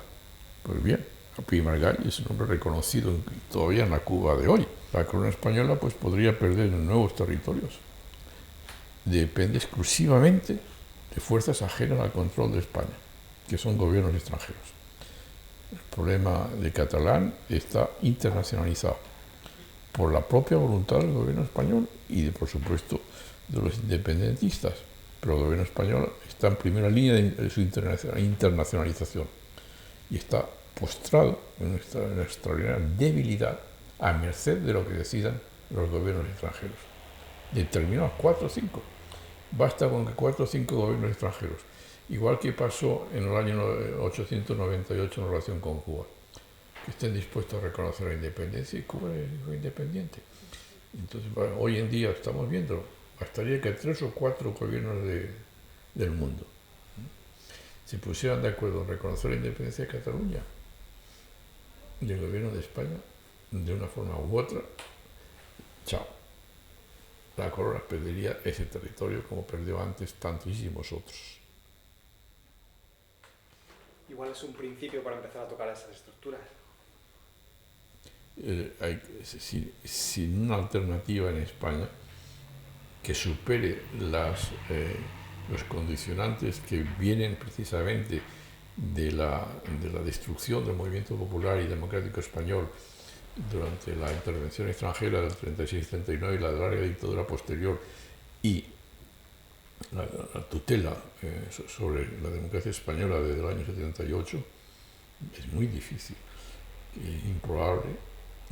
Pues bien, Pi Margall es un hombre reconocido todavía en la Cuba de hoy. La corona española pues podría perder en nuevos territorios. Depende exclusivamente de fuerzas ajenas al control de España, que son gobiernos extranjeros. El problema de Catalán está internacionalizado por la propia voluntad del gobierno español y, por supuesto, de los independentistas. Pero el gobierno español está en primera línea de su internacionalización y está postrado en una extraordinaria debilidad a merced de lo que decidan los gobiernos extranjeros. Determinados 4 o 5. Basta con que 4 o 5 gobiernos extranjeros, igual que pasó en el año 898 en relación con Cuba, que estén dispuestos a reconocer la independencia y Cuba es independiente. Entonces, hoy en día estamos viendo, bastaría que 3 o 4 gobiernos del mundo se pusieran de acuerdo en reconocer la independencia de Cataluña y el gobierno de España, de una forma u otra, chao. La corona perdería ese territorio como perdió antes tantísimos otros. Igual es un principio para empezar a tocar esas estructuras. Sin una alternativa en España que supere los condicionantes que vienen precisamente de la destrucción del movimiento popular y democrático español durante la intervención extranjera del 36-39 y la larga dictadura posterior y la tutela sobre la democracia española desde el año 78, es muy difícil, es improbable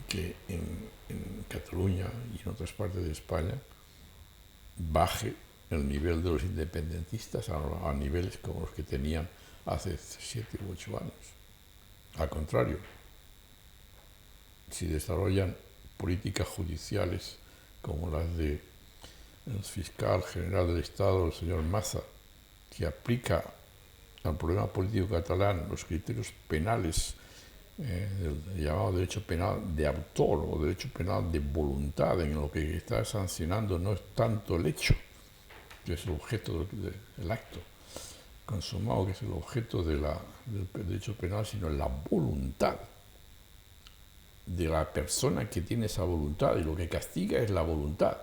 que en Cataluña y en otras partes de España baje el nivel de los independentistas a niveles como los que tenían hace 7 u 8 años. Al contrario, si desarrollan políticas judiciales como las del fiscal general del Estado, el señor Maza, que aplica al problema político catalán los criterios penales del llamado derecho penal de autor o derecho penal de voluntad, en lo que está sancionando no es tanto el hecho, que es el objeto del acto consumado, que es el objeto del derecho penal, sino la voluntad de la persona que tiene esa voluntad, y lo que castiga es la voluntad.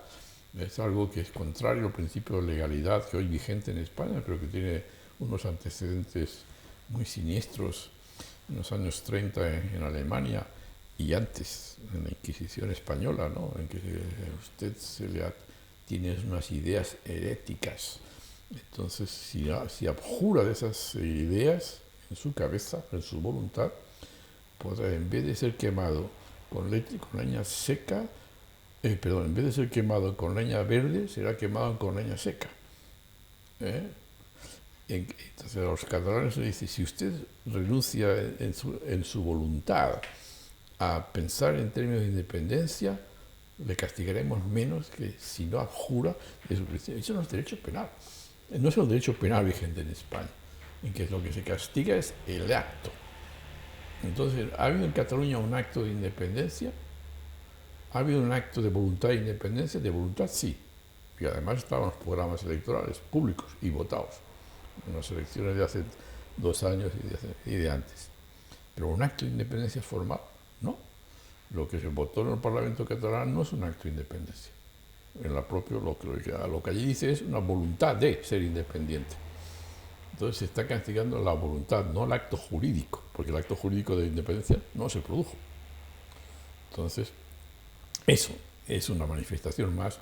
Es algo que es contrario al principio de legalidad que hoy vigente en España, pero que tiene unos antecedentes muy siniestros en los años 30 en Alemania y antes en la Inquisición española, ¿no? En que usted tiene unas ideas heréticas. Entonces, si abjura de esas ideas en su cabeza, en su voluntad, podrá, en vez de ser quemado con leña seca, en vez de ser quemado con leña verde, será quemado con leña seca. Entonces a los catalanes les dice, si usted renuncia en su voluntad a pensar en términos de independencia, le castigaremos menos que si no abjura de su principio. Eso no es derecho penal. No es el derecho penal vigente en España, en que lo que se castiga es el acto. Entonces, ¿ha habido en Cataluña un acto de independencia? ¿Ha habido un acto de voluntad de independencia? De voluntad, sí. Y además estaban los programas electorales públicos y votados en las elecciones de hace 2 años y de antes. Pero un acto de independencia formal, no. Lo que se votó en el Parlamento catalán no es un acto de independencia. Lo que allí dice es una voluntad de ser independiente. Entonces se está castigando la voluntad, no el acto jurídico, porque el acto jurídico de independencia no se produjo. Entonces, eso es una manifestación más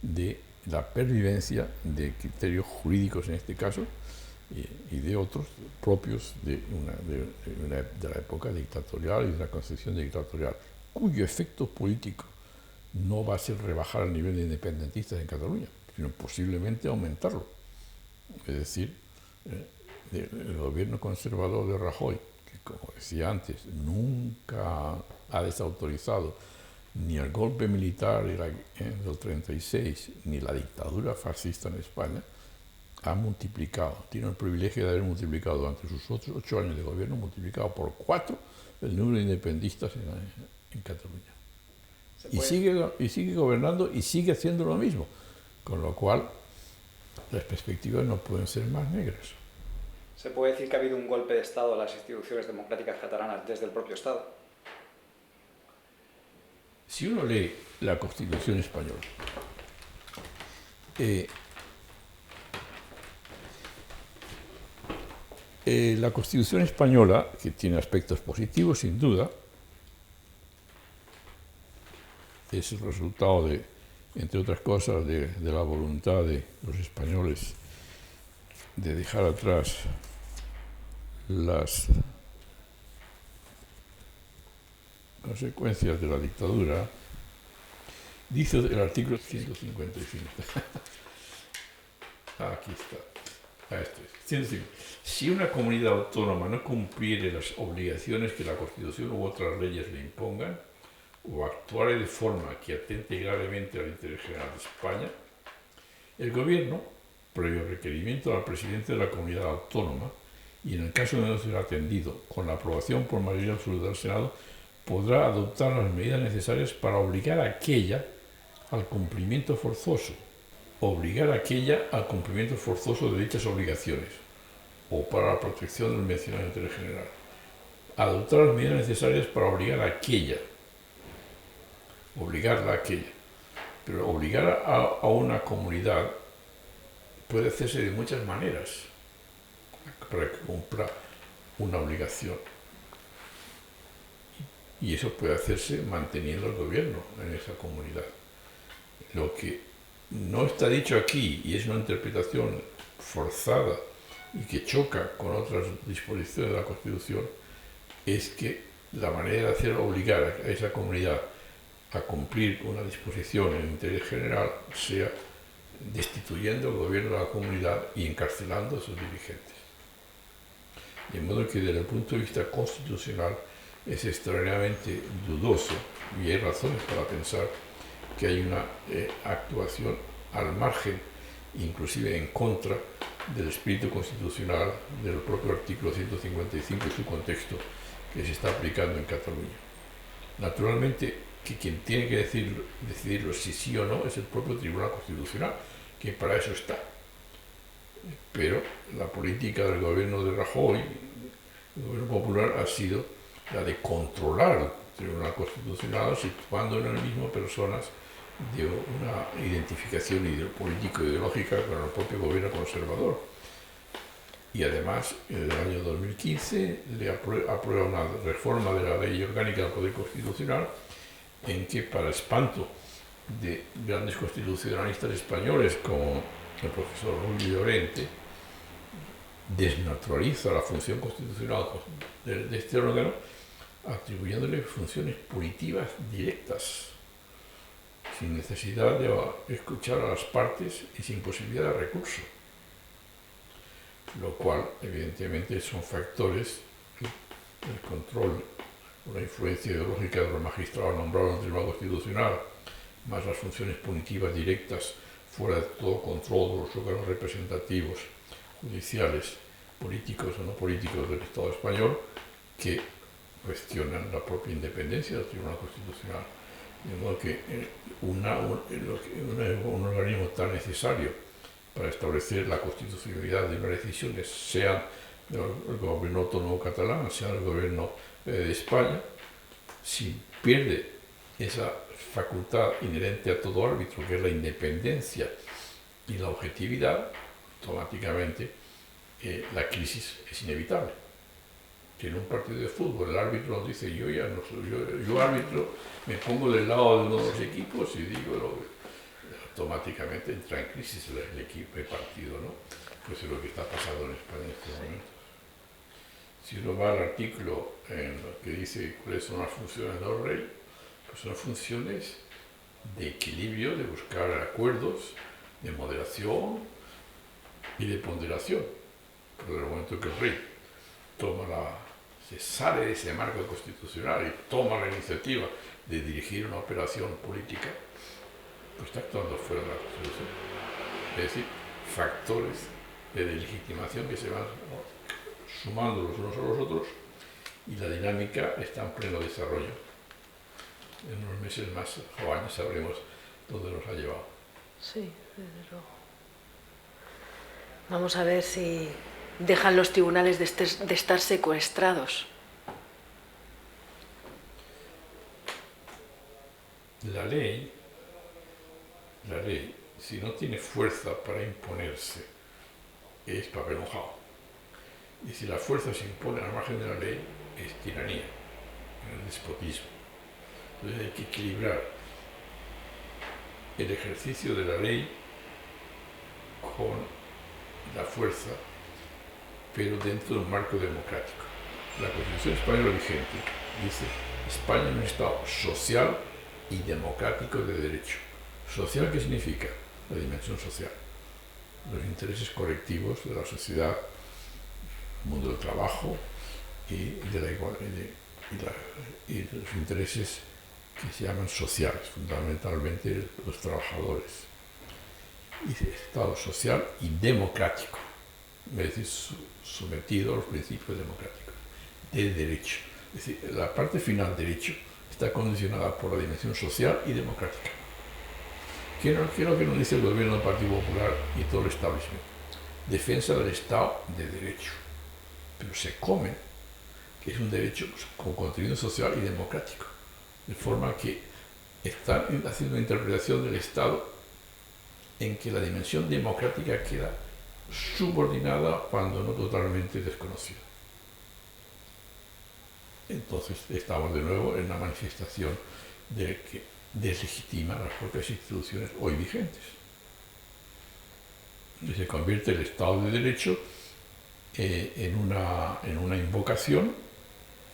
de la pervivencia de criterios jurídicos en este caso y de otros propios de la época dictatorial y de la concepción dictatorial, cuyo efecto político no va a ser rebajar el nivel de independentistas en Cataluña, sino posiblemente aumentarlo. Es decir, el gobierno conservador de Rajoy, que como decía antes, nunca ha desautorizado ni el golpe militar del 36, ni la dictadura fascista en España, ha multiplicado, tiene el privilegio de haber multiplicado durante sus 8 años de gobierno, multiplicado por 4 el número de independistas en Cataluña. Y sigue gobernando y sigue haciendo lo mismo, con lo cual las perspectivas no pueden ser más negras. ¿Se puede decir que ha habido un golpe de Estado a las instituciones democráticas catalanas desde el propio Estado? Si uno lee la Constitución española, la Constitución española, que tiene aspectos positivos sin duda, es el resultado de, entre otras cosas, de la voluntad de los españoles de dejar atrás las consecuencias de la dictadura. Dice el artículo 155. Aquí está. Esto es. 155. Si una comunidad autónoma no cumpliere las obligaciones que la Constitución u otras leyes le impongan, o actuare de forma que atente gravemente al interés general de España, el Gobierno, previo requerimiento al presidente de la comunidad autónoma, y en el caso de no ser atendido, con la aprobación por mayoría absoluta del Senado, podrá adoptar las medidas necesarias para obligar a aquella al cumplimiento forzoso, de dichas obligaciones, o para la protección del mencionado interés general. Adoptar las medidas necesarias para obligarla a aquella. Pero obligar a una comunidad puede hacerse de muchas maneras para que cumpla una obligación. Y eso puede hacerse manteniendo el gobierno en esa comunidad. Lo que no está dicho aquí, y es una interpretación forzada y que choca con otras disposiciones de la Constitución, es que la manera de hacer obligar a esa comunidad a cumplir una disposición en el interés general sea destituyendo el gobierno de la comunidad y encarcelando a sus dirigentes. De modo que desde el punto de vista constitucional es extraordinariamente dudoso, y hay razones para pensar que hay una actuación al margen, inclusive en contra del espíritu constitucional del propio artículo 155 y su contexto que se está aplicando en Cataluña. Naturalmente, que quien tiene que decidirlo si sí o no es el propio Tribunal Constitucional, que para eso está. Pero la política del gobierno de Rajoy, el gobierno popular, ha sido la de controlar el Tribunal Constitucional, situando en el mismo personas de una identificación político-ideológica con el propio gobierno conservador. y además en el año 2015 le aprueba una reforma de la Ley Orgánica del Poder Constitucional en que, para espanto de grandes constitucionalistas españoles como el profesor Rubio Llorente, desnaturaliza la función constitucional de este órgano, atribuyéndole funciones punitivas directas, sin necesidad de escuchar a las partes y sin posibilidad de recurso. Lo cual, evidentemente, son factores, el control o la influencia ideológica de los magistrados nombrados en el Tribunal Constitucional, más las funciones punitivas directas fuera de todo control de los órganos representativos, judiciales, políticos o no políticos del Estado español, que cuestionan la propia independencia del Tribunal Constitucional. De modo que un organismo tan necesario para establecer la constitucionalidad de unas decisiones, sean del gobierno autónomo catalán, sea del gobierno de España, si pierde esa facultad inherente a todo árbitro, que es la independencia y la objetividad, automáticamente la crisis es inevitable. Si en un partido de fútbol el árbitro nos dice yo árbitro, me pongo del lado de uno de los equipos y digo automáticamente entra en crisis el equipo, el partido, ¿no? Pues es lo que está pasando en España en estos momentos. Si uno va al artículo en lo que dice cuáles son las funciones del rey, pues son funciones de equilibrio, de buscar acuerdos, de moderación y de ponderación. Pero en el momento que el rey se sale de ese marco constitucional y toma la iniciativa de dirigir una operación política, pues está actuando fuera de la Constitución. Es decir, factores de delegitimación que se van sumando los unos a los otros y la dinámica está en pleno desarrollo. En unos meses más o años sabremos dónde nos ha llevado. Sí, desde luego. Vamos a ver si dejan los tribunales de estar secuestrados. La ley, si no tiene fuerza para imponerse, es papel mojado. Y si la fuerza se impone al margen de la ley, es tiranía, es despotismo. Entonces hay que equilibrar el ejercicio de la ley con la fuerza, pero dentro de un marco democrático. La Constitución española vigente dice: España es un Estado social y democrático de derecho. ¿Social qué significa? La dimensión social. Los intereses colectivos de la sociedad, el mundo del trabajo y de la igualdad, y los intereses que se llaman sociales, fundamentalmente los trabajadores. Y Estado social y democrático, es decir, sometido a los principios democráticos, de derecho. Es decir, la parte final, derecho, está condicionada por la dimensión social y democrática. ¿Qué es lo que nos dice el gobierno del Partido Popular y todo el establishment? Defensa del Estado de Derecho. Pero se come que es un derecho con contenido social y democrático. De forma que están haciendo una interpretación del Estado en que la dimensión democrática queda subordinada cuando no totalmente desconocida. Entonces estamos de nuevo en una manifestación de que deslegitima las propias instituciones hoy vigentes. Y se convierte el Estado de Derecho en una invocación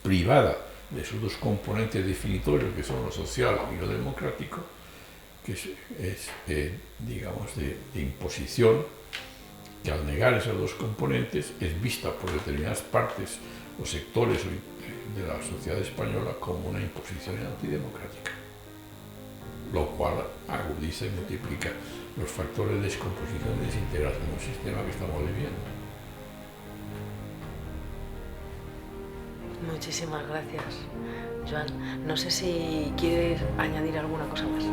privada de sus dos componentes definitorios, que son lo social y lo democrático, que es digamos, de imposición, que al negar esos dos componentes es vista por determinadas partes o sectores de la sociedad española como una imposición antidemocrática, lo cual agudiza y multiplica los factores de descomposición y desintegración de un sistema que estamos viviendo. Muchísimas gracias, Joan. No sé si quieres añadir alguna cosa más.